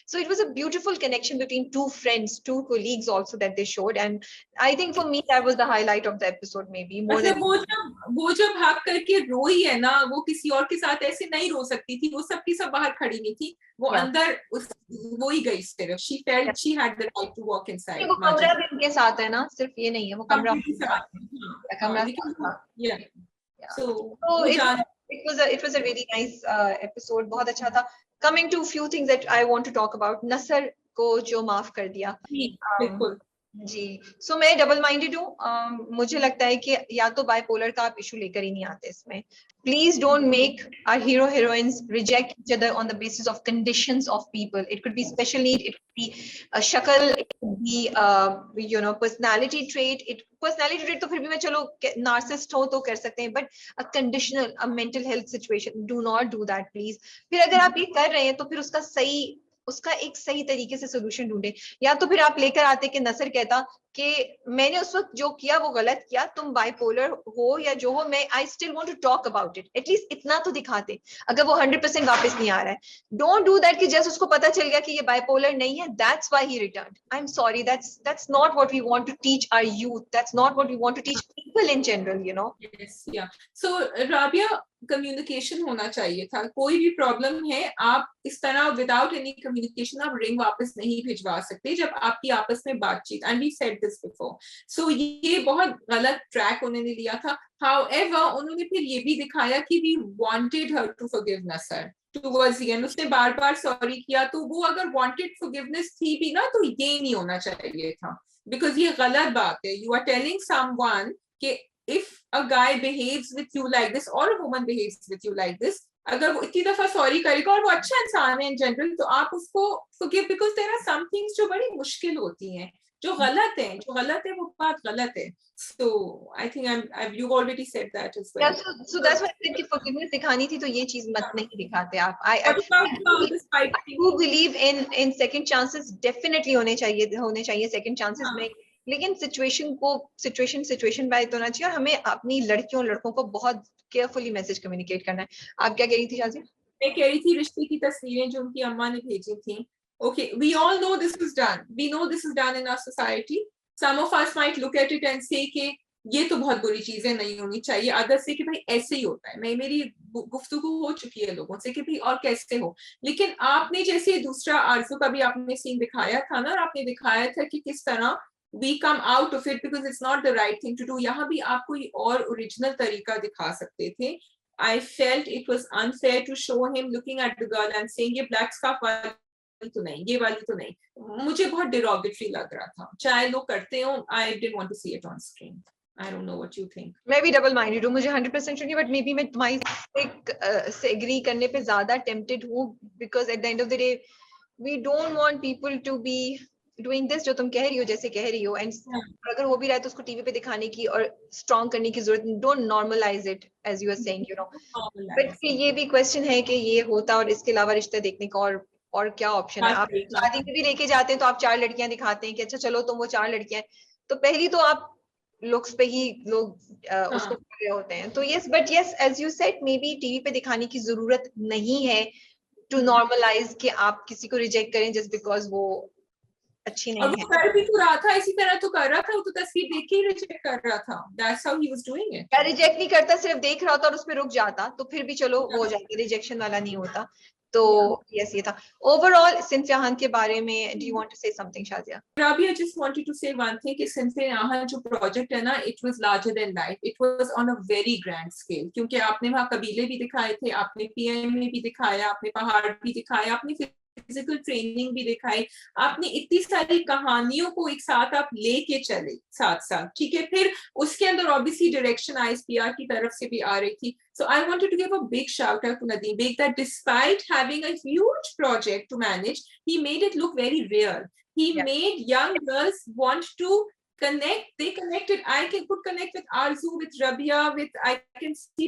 So it was a beautiful connection between two friends, two colleagues also that they showed, and I think for me that was the highlight of the episode maybe more than वो जब भाग करके रोई है ना, वो किसी और के साथ ऐसे नहीं रो सकती थी, वो सबकी सब बाहर खड़ी नहीं थी, वो अंदर वो ही गई सिर्फ. she felt she had the right to walk inside. वो कमरा भी उनके साथ है ना, सिर्फ ये नहीं है वो कमरा so it was a really nice episode. बहुत अच्छा था. Coming to few things that I want to talk about. नसर को जो माफ कर दिया जी. सो मैं डबल माइंडेड हूँ. मुझे लगता है कि या तो बाइपोलर का आप इशू लेकर ही नहीं आते इसमें. Please don't make our hero heroines reject each other on the basis of conditions of people. It could be special need, it could be शक्ल, it could be personality trait. Personality trait तो फिर भी मैं चलो नार्सिसिस्ट हो तो कर सकते हैं, but a conditional, a mental health situation, do not do that please. फिर अगर आप ये कर रहे हैं तो फिर उसका एक सही तरीके से सोल्यूशन ढूंढे. या तो फिर आप लेकर आते कि नसर कहता कि मैंने उस वक्त जो किया वो गलत किया, तुम बाइपोलर हो या जो हो, मैं I still want to talk about it. At least इतना तो दिखाते अगर वो 100% वापस नहीं आ रहा है. डोंट डू दैट कि जस्ट उसको पता चल गया कि ये बाइपोलर नहीं है, that's why he returned. I am sorry, that's not what we want to teach our youth, that's not what we want to teach people in general. Yes, yeah. So Rabia, communication होना चाहिए था. कोई भी प्रॉब्लम है, आप इस तरह विदाउट एनी कम्युनिकेशन आप रिंग वापस नहीं भिजवा सकते जब आपकी आपस में बातचीत. And we said this before. So ये बहुत गलत ट्रैक उन्होंने लिया था. हाउएवर उन्होंने फिर ये भी दिखाया कि we wanted her to forgive Nasar towards the end. उसने बार बार सॉरी किया, तो वो अगर वांटेड फॉरगिवनेस थी भी ना तो ये नहीं होना चाहिए था, बिकॉज ये गलत बात है. यू आर टेलिंग समवन कि if a guy behaves with you like this or a woman behaves with you like this, अगर वो इतनी दफा सॉरी करेगा और वो अच्छा इंसान है इन जनरल, तो आप उसको forgive, because there are some things जो बड़ी मुश्किल होती हैं. जो गलत है वो बात गलत है. So I think you've already said that as well. Yeah, so that's why I said कि forgiveness दिखानी थी तो ये चीज मत नहीं दिखाते आप. What about this I fighting? do believe in second chances. Definitely होने चाहिए second chances में. लेकिन सिचुएशन बाय होना चाहिए, और हमें अपनी लड़कियों लड़कों को बहुत केयरफुली मैसेज कम्युनिकेट करना है. आप क्या कह रही थी शाज़िया? मैं कह रही थी रिश्ते की तस्वीरें जो उनकी अम्मा ने भेजी थी. Okay, we all know this is done. We know this is done in our society. Some of us might look at it and say कि ये तो बहुत बुरी चीजें नहीं होनी चाहिए. अदर से कि भाई ऐसे ही होता है. मेरी गुफ्तगू हो चुकी है लोगों से कि भाई और कैसे हो. लेकिन आपने जैसे दूसरा आरज़ू का भी आपने सीन दिखाया था ना, और आपने दिखाया था कि किस तरह we come out of it because it's not the right thing to do. यहाँ भी आप कोई और ओरिजिनल तरीका दिखा सकते थे. I felt it was unfair to show him looking at the girl and saying ये black scarf वाली तो नहीं, ये वाली तो नहीं. मुझे बहुत derogatory लग रहा था. चाहे लोग करते हो, I didn't want to see it on screen. I don't know what you think. मैं भी डबल माइंडेड हूँ, मुझे 100% चाहिए, बट मे बी मैं तुम्हारी से एग्री करने पे ज्यादा टेम्प्टेड हूँ, because at the end of the day we don't want people to be doing this जो तुम कह रही हो, जैसे कह रही हो. एंड अगर हो भी रहा है तो उसको टीवी पे दिखाने की और स्ट्रॉन्ग करने की जरूरत नहीं. Don't normalise it as you are saying, you know. But ये भी क्वेश्चन है कि ये होता और इसके अलावा रिश्ता देखने का और क्या ऑप्शन है. आप शादी में भी लेके जाते हैं तो आप 4 लड़कियां दिखाते हैं कि अच्छा चलो तुम वो 4 लड़कियां हैं, तो पहली तो आप लुक्स पे ही लोग उसको कर रहे होते हैं. तो yes, but yes as you said maybe TV पे दिखाने की जरूरत नहीं है टू नॉर्मलाइज कि आप किसी को रिजेक्ट करें जस्ट बिकॉज वो अच्छी नहीं है. कर भी तो रहा था, इसी तरह तो कर रहा था. वो तो तस्वीर देख के ही रिजेक्ट कर रहा था. That's how he was doing it. या रिजेक्ट नहीं करता, सिर्फ देख रहा होता और उसमें रुक जाता तो फिर भी चलो वो हो जाता, रिजेक्शन वाला नहीं होता. तो यस ये था ओवरऑल सिंफिया खान के बारे में. Do you want to say something Shazia? Rabia, just wanted to say one thing कि सिंफिया खान जो प्रोजेक्ट है ना, it was larger than life. It was on a very grand scale. क्योंकि आपने वहाँ कबीले भी दिखाए थे, आपने पीएम में भी दिखाया, आपने पहाड़ भी दिखाया, आपने फिजिकल ट्रेनिंग भी दिखाई, आपने इतनी सारी कहानियों को एक साथ आप लेके चले साथ साथ. ठीक है, फिर उसके अंदर ऑब्वियसली डायरेक्शन ISPR की तरफ से भी आ रही थी. So I wanted to give a big shout out to Nadeem Beg that despite having a huge project to manage, he made it look very real. He made young girls want to connect. They connected. I could connect with Arzu, with Rabia, with I can see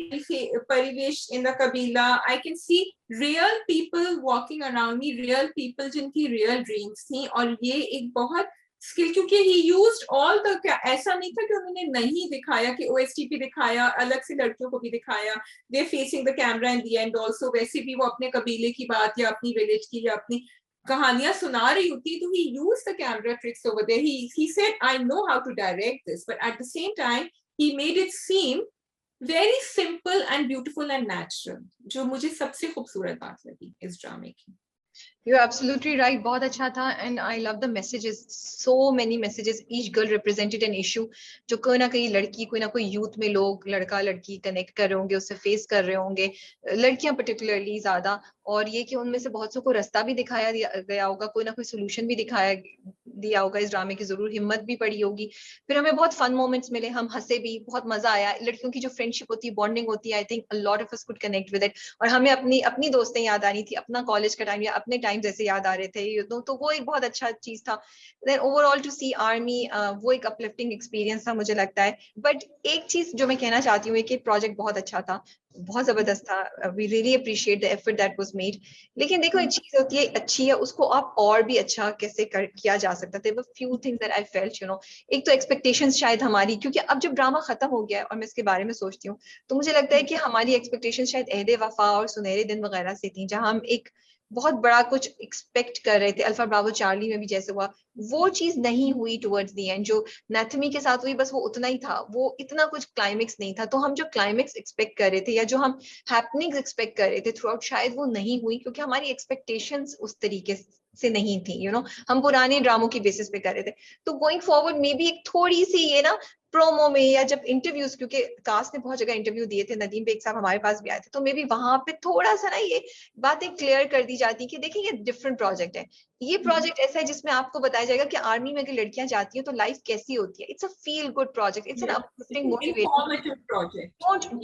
Parivesh in the Kabila. I can see real people walking around me, real people जिनकी real dreams थी. और ये एक बहुत स्किल, क्योंकि he used all the, ऐसा नहीं था कि उन्होंने नहीं दिखाया कि OSTP दिखाया, अलग से लड़कियों को भी दिखाया. They're facing the camera in the end also. वैसे भी वो अपने कबीले की बात या अपनी विलेज की या अपनी कहानियां सुना रही होती, तो he used the camera tricks over there. He said, I know how to direct this, but at the same time he made it seem very simple and beautiful and natural, जो मुझे सबसे खूबसूरत बात लगी इस ड्रामे की. You're absolutely right. बहुत अच्छा था, and I love the messages. So many messages. Each girl represented an issue. जो कोई ना कोई लड़की, कोई ना कोई यूथ में लोग लड़का लड़की कनेक्ट कर रहे होंगे, उससे फेस कर रहे होंगे, लड़कियां पर्टिकुलरली ज्यादा. और ये कि उनमें से बहुत सौ को रास्ता भी दिखाया गया होगा, कोई ना कोई सोल्यूशन भी दिया होगा इस ड्रामे की. जरूर हिम्मत भी पड़ी होगी. फिर हमें बहुत फन मोमेंट्स मिले, हम हंसे भी, बहुत मजा आया. लड़कियों की जो फ्रेंडशिप होती है, बॉन्डिंग होती है, I think a lot of us could connect with it. और हमें अपनी दोस्तें याद आ रही थी, अपना कॉलेज का टाइम या अपने टाइम जैसे याद आ रहे थे. तो वो एक बहुत अच्छा चीज था. Then overall to see army, वो एक अपलिफ्टिंग एक्सपीरियंस था मुझे लगता है. बट एक चीज जो मैं कहना चाहती हूँ कि प्रोजेक्ट बहुत अच्छा था, बहुत जबरदस्त था. We really appreciate the effort that was made. लेकिन देखो एक चीज होती है अच्छी है, उसको आप और भी अच्छा कैसे किया जा सकता था. Few things that I felt, you know. एक तो एक्सपेक्टेशंस शायद हमारी, क्योंकि अब जब ड्रामा खत्म हो गया है और मैं इसके बारे में सोचती हूँ, तो मुझे लगता है कि हमारी एक्सपेक्टेशंस शायद अहदे वफा और सुनहरे दिन वगैरह से थी, जहां हम एक बहुत बड़ा कुछ एक्सपेक्ट कर रहे थे. अल्फा ब्रावो चार्ली में भी जैसे हुआ, वो चीज नहीं हुई टुवर्ड्स द एंड. जो नैथमी के साथ हुई बस वो उतना ही था, वो इतना कुछ क्लाइमेक्स नहीं था. तो हम जो क्लाइमेक्स एक्सपेक्ट कर रहे थे या जो हम हैपनिंग्स एक्सपेक्ट कर रहे थे थ्रू आउट, शायद वो नहीं हुई, क्योंकि हमारी एक्सपेक्टेशंस उस तरीके से नहीं थी, यू नो. हम पुराने ड्रामों की बेसिस पे कर रहे थे. तो गोइंग फॉरवर्ड मे बी एक थोड़ी सी ये ना प्रोमो में या जब इंटरव्यूज, क्योंकि कास्ट ने बहुत जगह इंटरव्यू दिए थे, नदीम बेग साहब हमारे पास भी आए थे, तो मे बी वहां पे थोड़ा सा ना ये बातें क्लियर कर दी जाती कि देखिए ये डिफरेंट प्रोजेक्ट है. ये प्रोजेक्ट ऐसा है जिसमें आपको बताया जाएगा कि आर्मी में अगर लड़कियां जाती हैं तो लाइफ कैसी होती है. It's a feel good project, it's an uplifting Informative project.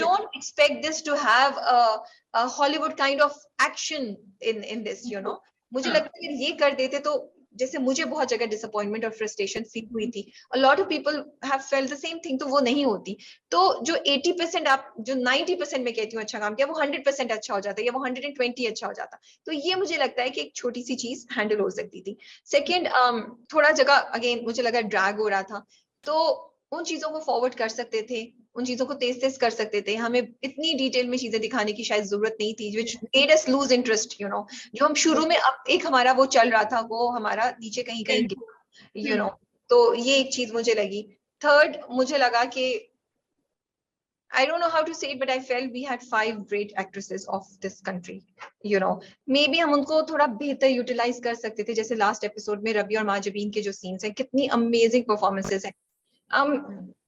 Don't expect this to have a Hollywood kind of action in this, you know. मुझे लगता है कि ये कर देते तो जैसे मुझे बहुत जगह डिसअपॉइंटमेंट और फ्रस्ट्रेशन फील हुई थी, a lot of people have felt the same thing, तो वो नहीं होती। तो जो 80% आप जो 90% में कहती हूँ अच्छा काम किया, वो 100% अच्छा हो जाता है, या वो 120 अच्छा हो जाता। तो ये मुझे लगता है कि एक छोटी सी चीज हैंडल हो सकती थी। सेकेंड, थोड़ा जगह अगेन मुझे लगा ड्रैग हो रहा था, तो उन चीजों को फॉरवर्ड कर सकते थे, उन चीजों को तेज तेज कर सकते थे, हमें इतनी डिटेल में चीजें दिखाने की शायद जरूरत नहीं थी, which made us lose interest, you know, जो हम शुरू में अब एक हमारा वो चल रहा था, वो हमारा नीचे कहीं कहीं गया, you know, तो ये एक चीज मुझे लगी। थर्ड, मुझे लगा कि I don't know how to say it, but I felt we had 5 great actresses of this country, you know, maybe हम उनको थोड़ा बेहतर यूटिलाइज कर सकते थे, जैसे लास्ट एपिसोड में रबी और माजबीन के जो सीन्स हैं, कितनी अमेजिंग परफॉर्मेंसेस हैं।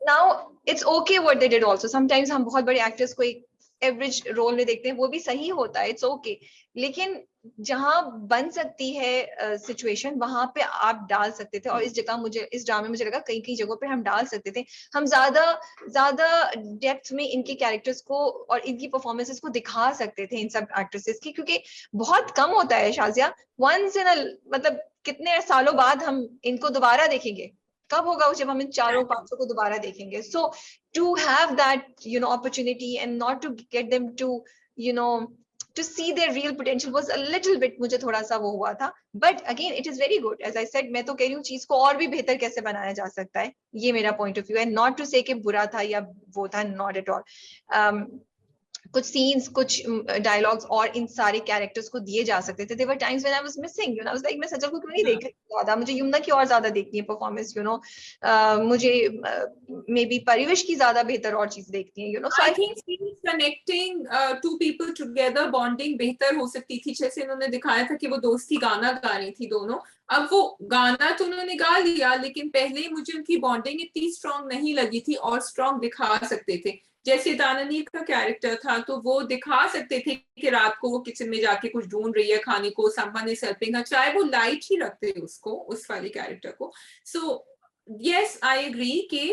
Now it's okay what they did also, sometimes हम बहुत बड़े एक्टर्स को एक एवरेज रोल में देखते हैं, वो भी सही होता है, इट्स ओके, लेकिन जहां बन सकती है सिचुएशन वहां पे आप डाल सकते थे, और इस जगह मुझे इस ड्रामे में मुझे लगा कई कई जगहों पे हम डाल सकते थे, हम ज्यादा ज्यादा डेप्थ में इनके कैरेक्टर्स को और इनकी परफॉर्मेंसेस को दिखा सकते थे इन सब एक्ट्रेसेस की, क्योंकि बहुत कम होता है शाजिया, वंस इन मतलब कितने सालों बाद हम इनको दोबारा देखेंगे, कब होगा वो, जब हम इन चारों पांचों को दोबारा देखेंगे। So to have that you know opportunity and not to get them to you know to see their real potential was a little bit, मुझे थोड़ा सा वो हुआ था, but again it is very good, as I said, मैं तो कह रही हूँ चीज को और भी बेहतर कैसे बनाया जा सकता है, ये मेरा पॉइंट ऑफ व्यू है, नॉट टू से कि बुरा था या वो था, नॉट एट ऑल। कुछ सीन्स, कुछ डायलॉग्स और इन सारे कैरेक्टर्स को दिए जा सकते थे। There were times when I was missing, you know, I was like मैं सजल को क्यों नहीं देख रही ज्यादा, मुझे यमुना की और ज्यादा देखनी है परफॉर्मेंस, यू नो, मुझे मे बी परिवेश की ज्यादा बेहतर और चीज देखती है, you know. So I think connecting to people together, bonding बेहतर हो सकती थी, जैसे उन्होंने दिखाया था कि वो दोस्ती गाना गा रही थी दोनों, अब वो गाना तो उन्होंने गा लिया, लेकिन पहले मुझे उनकी बॉन्डिंग इतनी स्ट्रांग नहीं लगी थी, और स्ट्रांग दिखा सकते थे। जैसे दाननी का कैरेक्टर था, तो वो दिखा सकते थे कि रात को वो किचन में जाके कुछ ढूंढ रही है खाने को, समवन इज हेल्पिंग हर, चाहे वो लाइट ही रखते उसको, उस वाले कैरेक्टर को। सो यस, आई एग्री कि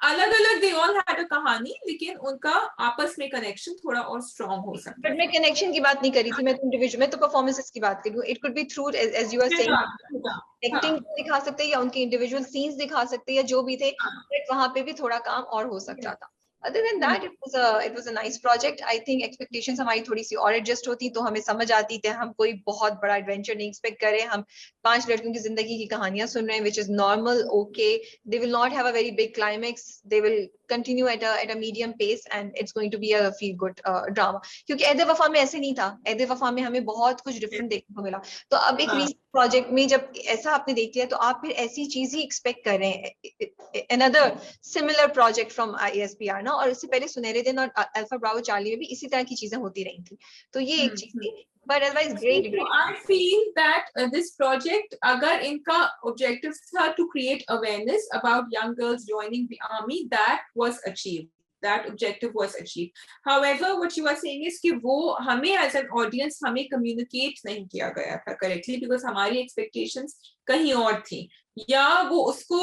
अलग अलग दे ऑल हैड अ कहानी, लेकिन उनका आपस में कनेक्शन थोड़ा और स्ट्रांग हो सकता है। बट मैं कनेक्शन की बात नहीं कर रही थी, मैं तो इंडिविजुअल, मैं तो परफॉर्मेंसेस की बात कर रही हूँ। It could be through, as you are saying, acting दिखा सकते हैं या उनके इंडिविजुअल सीन्स दिखा सकते हैं या जो भी थे, बट वहां पे भी थोड़ा काम और हो सकता था। Other than that, it was a nice project. I think expectations हमारी थोड़ी सी और एडजस्ट होती तो हमें समझ आती थी, हम कोई बहुत बड़ा एडवेंचर नहीं एक्सपेक्ट कर रहे, हम 5 लड़कियों की जिंदगी की कहानियां सुन रहे हैं, which is normal, okay. They will not have a very big climax. They will continue at a medium pace, and it's going to be a feel good drama. क्योंकि ऐदे वफा में ऐसे नहीं था, ऐदे वफा में हमें बहुत कुछ डिफरेंट देखने को मिला। तो अब एक रीसेंट प्रोजेक्ट में जब ऐसा आपने देख लिया, तो आप फिर ऐसी चीज ही एक्सपेक्ट कर रहे हैं, another similar project from ISPR ना, और इससे पहले सुनहरे दिन और अल्फा ब्रावो चार्ली में भी इसी तरह की चीजें होती रही थी, तो ये एक चीज थी। But otherwise, great. I feel that this project, अगर इनका objective था to create awareness about young girls joining the army, that was achieved. That objective was achieved. However, what you are saying is कि वो हमें as an audience हमें communicate नहीं किया गया था correctly, because हमारी expectations कहीं और थी, या वो उसको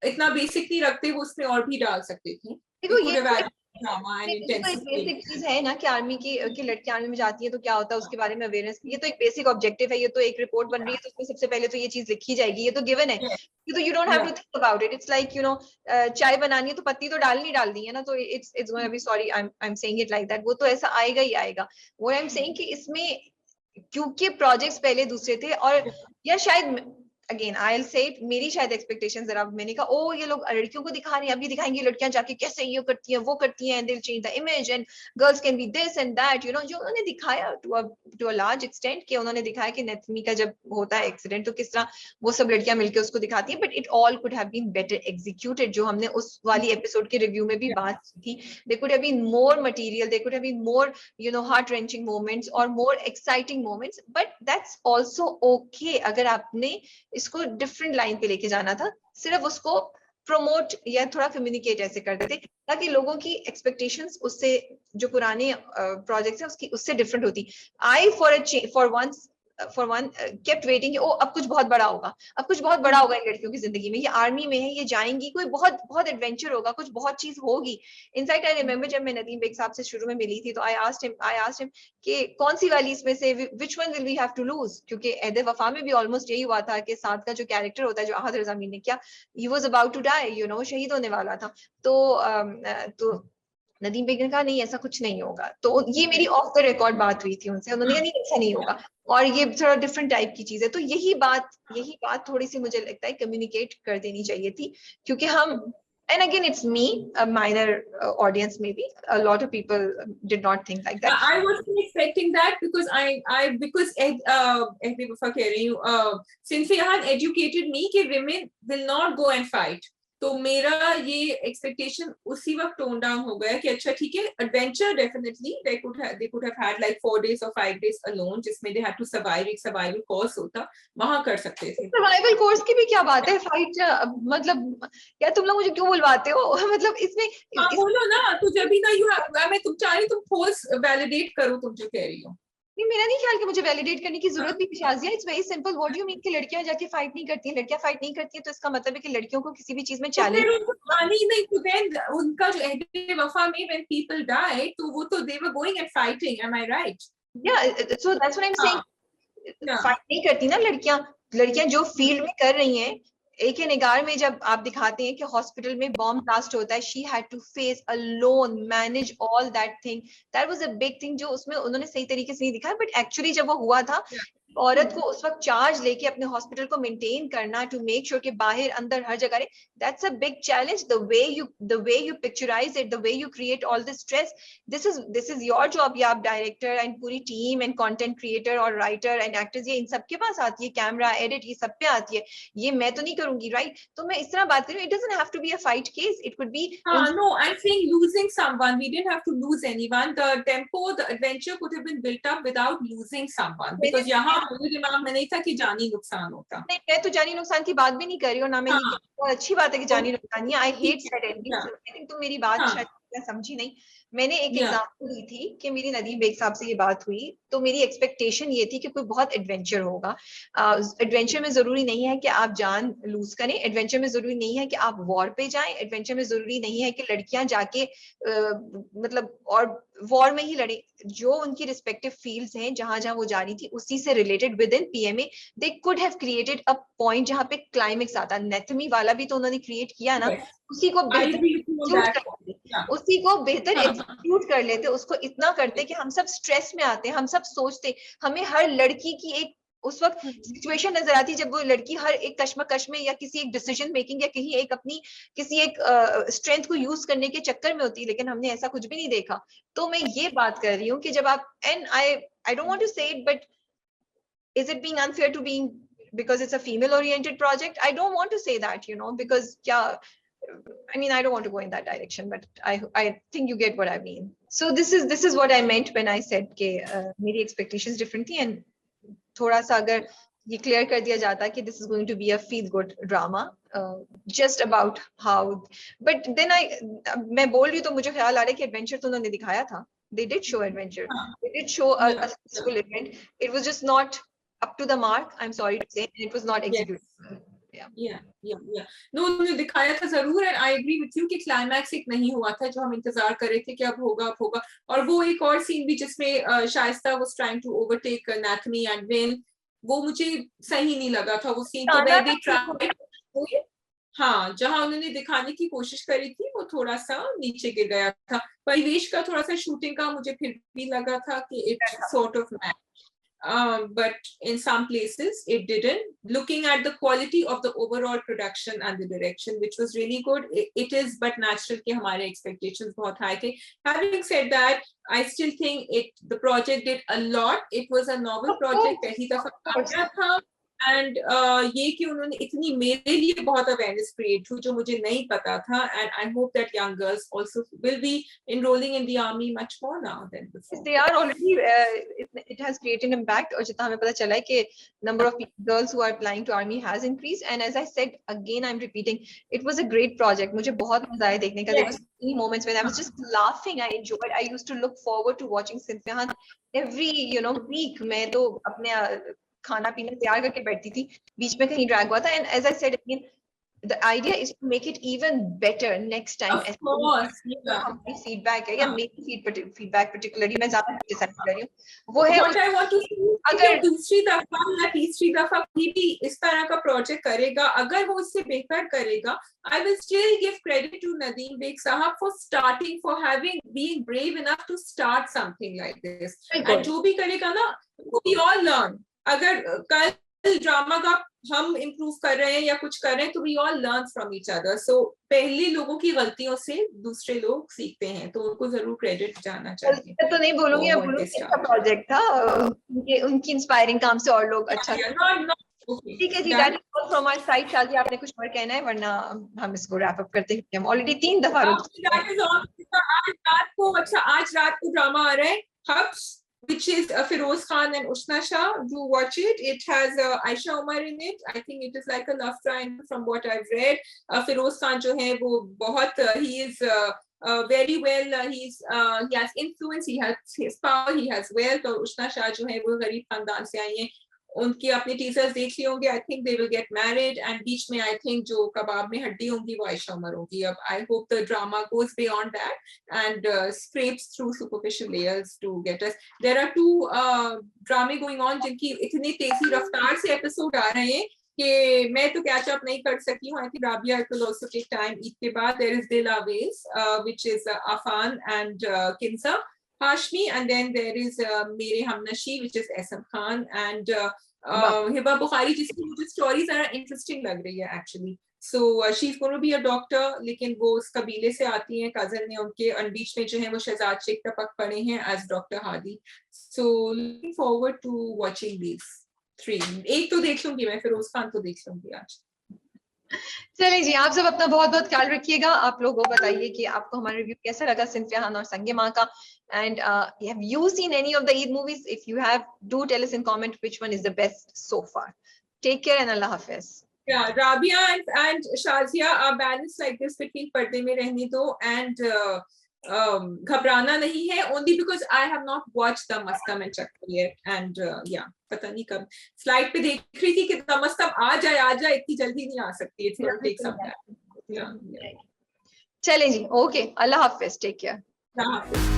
इतना basic नहीं रखते, वो उसमें और भी डाल सकते थे। देखो ये बेसिक चीज है ना कि आर्मी की लड़की आर्मी में जाती है तो क्या होता है उसके बारे में अवेयरनेस, ये तो एक बेसिक ऑब्जेक्टिव है, ये तो एक रिपोर्ट बन रही है तो उसमें सबसे पहले तो ये चीज लिखी जाएगी, ये तो गिवन है, ये तो you don't have to think about it. It's like you know, चाय बनानी है तो पत्ती तो डालनी है ना, तो it's gonna be, sorry I am saying it like that, वो तो ऐसा आएगा ही आएगा। वो आई एम सेइंग कि इसमें क्योंकि प्रोजेक्ट्स पहले दूसरे थे, और या शायद again I will say it, मेरी शायद एक्सपेक्टेशन जरा, मैंने कहा ओ ये लोग लड़कियों को दिखा रहे हैं, अभी दिखाएंगे लड़कियां जाके कैसे ये करती हैं वो करती हैं, they will change the image and girls can be this and that, you no, जो उन्होंने दिखाया टू अ लार्ज एक्सटेंट, कि उन्होंने दिखाया कि नेथमी का जब होता है एक्सीडेंट तो किस तरह वो सब लड़कियां मिलकर उसको दिखाती हैं, but it all could have been better executed, जो हमने उस वाली एपिसोड के रिव्यू में भी बात की थी। They could have been more material, they could have been more you know heart wrenching moments और more exciting moments, but that's also okay. अगर आपने इसको डिफरेंट लाइन पे लेके जाना था, सिर्फ उसको प्रमोट या थोड़ा कम्युनिकेट ऐसे कर देते ताकि लोगों की एक्सपेक्टेशंस उससे, जो पुराने प्रोजेक्ट्स है उसकी उससे डिफरेंट होती। I for once for one kept waiting, oh अब कुछ बहुत बड़ा होगा, अब कुछ बहुत बड़ा होगा इन लड़कियों की जिंदगी में, ये आर्मी में है, ये जाएंगी, कोई बहुत बहुत एडवेंचर होगा, कुछ बहुत चीज होगी। इनफैक्ट आई रिमेम्बर जब मैं नदीम बेग साहब से शुरू में मिली थी तो आई आस्क्ड हिम कि कौन सी वाली इसमें से which one will we have to lose, क्योंकि ऐद वफा में भी ऑलमोस्ट यही हुआ था कि साथ का जो कैरेक्टर होता है जो आहद रजा मीर ने किया, he was about to die, you know, शहीद होने वाला था। तो नदीम बेग ने कहा नहीं ऐसा कुछ नहीं होगा। तो ये मेरी ऑफ द रिकॉर्ड बात हुई थी उनसे, उन्होंने कहा नहीं ऐसा नहीं होगा, और ये थोड़ा डिफरेंट टाइप की चीज है। तो यही बात थोड़ी सी मुझे लगता है कम्युनिकेट कर देनी चाहिए थी, क्योंकि हम, and again it's me, a minor audience maybe, a lot of people did not think like that. I wasn't expecting that because because Ehde Wafa कह रही हूँ, since Rehan educated me कि women will not go and fight, तो मेरा ये एक्सपेक्टेशन उसी वक्त टोन डाउन हो गया कि अच्छा ठीक है, adventure definitely they could have had like 4 days or 5 days alone जिसमें they had to survive, एक सर्वाइवल कोर्स होता, वहां कर सकते थे। सर्वाइवल कोर्स की भी क्या बात है, फाइट मतलब यार तुम लोग मुझे क्यों बुलवाते हो मतलब इसमें हाँ बोलो ना, तो जब भी ना यू हैव, मैं तुम चाह रही तुम फोर्स वैलिडेट करो तुम जो कह रही हो। नहीं, मेरा नहीं ख्याल कि मुझे वैलिडेट करने की जरूरत भी है Shazia, it's very simple, what do you mean कि लड़कियां जाके फाइट नहीं करती हैं, लड़कियां फाइट नहीं करती हैं तो इसका मतलब है कि लड़कियों को किसी भी चीज में तो चैलेंज, फिर उनको आनी नहीं, तो देन उनका जो अहदे वफा में व्हेन पीपल डाई तो वो तो they were going and fighting, am I right? या so that's what I am हाँ सेइंग, फाइट नहीं करती ना लड़कियां, लड़कियां जो फील्ड में कर रही हैं। एक निगार में जब आप दिखाते हैं कि हॉस्पिटल में बॉम्ब ब्लास्ट होता है, she had to face alone manage all that thing, that was a big thing जो उसमें उन्होंने सही तरीके से नहीं दिखाया, बट एक्चुअली जब वो हुआ था, औरत को उस वक्त चार्ज लेके अपने हॉस्पिटल को मेंटेन करना, टू मेक श्योर कि बाहर अंदर हर जगह, that's a big challenge, the way you picturise it, the way you create all this stress, this is your job. ये आप डायरेक्टर एंड पूरी टीम एंड कंटेंट क्रिएटर और राइटर एंड एक्टर्स, ये इन सबके पास आती है, कैमरा एडिट ये सब पे आती है, ये मैं तो नहीं करूंगी, राइट? तो मैं इस तरह बात कर रही हूँ, it doesn't have to be a fight case, it could be no, I'm saying losing someone. We didn't have to lose anyone. The tempo, the adventure could have been built up without losing someone. Because यहाँ मेरे दिमाग में नहीं था कि जानी नुकसान होता। नहीं, मैं तो जानी नुकसान की बात भी नहीं कर रही हूँ ना, मैं ये बहुत अच्छी बात है कि जानी नुकसान, I hate sad endings, I think तुम मेरी बात शायद समझी नहीं। मैंने एक एग्जांपल दी थी कि मेरी नदीम बेग साहब से ये बात हुई, तो मेरी एक्सपेक्टेशन ये थी कि कोई बहुत एडवेंचर होगा। एडवेंचर में जरूरी नहीं है कि आप जान लूज करें, एडवेंचर में जरूरी नहीं है कि आप वॉर पे जाएं, एडवेंचर में जरूरी नहीं है कि लड़कियां जाके मतलब और वॉर में ही लड़े, जो उनकी रिस्पेक्टिव फील्ड्स हैं जहां जहां वो जा रही थी उसी से related with in PMA they could have created a point जहां पे क्लाइमेक्स आता। नेथमी वाला भी तो उन्होंने क्रिएट किया ना, उसी को बेहतर उसी को बेहतर एग्जीक्यूट कर लेते, उसको इतना करते कि हम सब स्ट्रेस में आते, हम सब सोचते, हमें हर लड़की की एक उस वक्त सिचुएशन नजर आती जब वो लड़की हर एक कश्मकश में या किसी एक डिसीजन मेकिंग या कहीं एक अपनी किसी एक स्ट्रेंथ को यूज करने के चक्कर में होती, लेकिन हमने ऐसा कुछ भी नहीं देखा। तो मैं ये बात कर रही हूँ कि जब आप, and I don't want to say it, but is it being unfair to being because it's a female oriented project? I don't want to say that, you know, because yeah, I mean I don't want to go in that direction, but I think you get what I mean. So this is what I meant when I said ke meri expectations different thi, and thoda sa agar ये क्लियर कर दिया जाता कि this is going to be a feel good drama just about how, but then मैं बोल रही हूँ तो मुझे ख्याल आ रहा है कि एडवेंचर तो उन्होंने दिखाया था, they did show adventure, they did show a successful event, it was just not up to the mark, I'm sorry to say, and it was not executed. No, उन्होंने दिखाया था जरूर, and I agree with you कि क्लाइमैक्स एक नहीं हुआ था जो हम इंतजार कर रहे थे कि अब होगा, और वो एक और सीन भी जिसमें Shaista was trying to overtake Nathani and win, वो मुझे सही नहीं लगा था वो सीन, तो where they tried, हाँ जहां उन्होंने दिखाने की कोशिश करी थी वो थोड़ा सा नीचे गिर गया था। परिवेश का थोड़ा सा शूटिंग का मुझे फिर भी लगा था कि it sort of matched. But in some places it didn't. Looking at the quality of the overall production and the direction, which was really good, it is but natural कि हमारे expectations बहुत high थे. Having said that, I still think the project did a lot. It was a novel project, पहली दफा आया था, and ये कि उन्होंने इतनी मेरे लिए बहुत awareness create हुई जो मुझे नहीं पता था, and I hope that young girls also will be enrolling in the army much more now than before. They are already, it has created impact, और जितना हमें पता चला है कि number of girls who are applying to army has increased, and as I said again, I'm repeating, it was a great project. मुझे बहुत मजा आया देखने का. There was many moments when I was just laughing. I enjoyed. I used to look forward to watching Cynthia Hunt every week. मैं तो अपने खाना पीना तैयार करके बैठती थी, बीच में कहीं ड्रैग हुआ था, and as I said again the idea is to make it even better next time. Of course, yeah. हमारी feedback है या हाँ. मेरी feedback particularly मैं ज्यादा डिसाइड कर रही हूँ वो है What I want to see अगर कि दूसरी दफा या तीसरी दफा कोई भी इस तरह का प्रोजेक्ट करेगा, अगर वो इससे बेहतर करेगा, I will still give credit to Nadeem Beg Sahab for starting, for being brave enough to start something like this. And जो भी करेगा ना, we all learn. अगर कल ड्रामा का हम इम्प्रूव कर रहे हैं या कुछ कर रहे हैं तो we all learn from each other. So पहले लोगों की गलतियों से दूसरे लोग सीखते हैं, तो उनको जरूर क्रेडिट जाना चाहिए. तो नहीं बोलूंगी, अब बोलूंगी अच्छा प्रोजेक्ट था, उनकी इंस्पायरिंग काम से और लोग अच्छा. ठीक है जी, that is all from our side. शादी आपने कुछ और कहना है, वरना हम इसको रैप अप करते हैं. हम ऑलरेडी 3 दफा आज रात को ड्रामा आ रहा है hubs, which is Feroz Khan and Ushna Shah. Do watch it. It has Aisha Umar in it. I think it is like a love triangle from what I've read. Feroz Khan जो है वो बहुत he is very well. He has influence. He has his power. He has wealth. और Ushna Shah जो है वो गरीब खानदान से आई हैं. उनकी अपने टीजर्स देख लिए होंगे. I think they will get married, and बीच में आई थिंक जो कबाब में हड्डी होंगी वो आयशा उमर होगी. अब I hope the drama goes beyond that and scrapes through superficial layers to get us. There are 2 ड्रामे गोइंग ऑन जिनकी इतनी तेजी रफ्तार से एपिसोड आ रहे हैं कि मैं तो कैच अप नहीं कर सकी हूँ. I think Rabia it will also take time. Eid के बाद there is Dil Awaiz which is Affan and Kinza Hashmi, and then there is Mere Hamnashi, which is Asam Khan, and Hiba Bukhari, जिसकी मुझे stories are interesting लग रही है actually. So she's going to be a doctor, लेकिन वो उस कबीले से आती हैं, cousin ने उनके, और बीच में जो है वो शहजाद शेख तपक पड़े हैं as Dr. Hadi. So looking forward to watching these 3. एक तो देख लूंगी मैं, फिरोज खान तो देख लूंगी आज. चलिए जी, आप सब अपना बहुत बहुत ख्याल रखिएगा. आप लोगों को बताइए कि आपको हमारा रिव्यू कैसा लगा सिंफिया खान और संगे मां का. And have you seen any of the Eid movies? If you have, do tell us in comment which one is the best so far. Take care and Allah Hafiz. Yeah, Rabia and Shazia are balanced like this between पर्दे में रहने दो and घबराना नहीं है, only because I have not watched the Mastam and Chakra yet, and yeah, पता नहीं कब स्लाइड पे देख रही थी कि the Mastam आ जाए इतनी जल्दी नहीं आ सकती. It's going to take some time. Yeah. चलें जी, okay. Allah Hafiz. Take care. Allah Hafiz.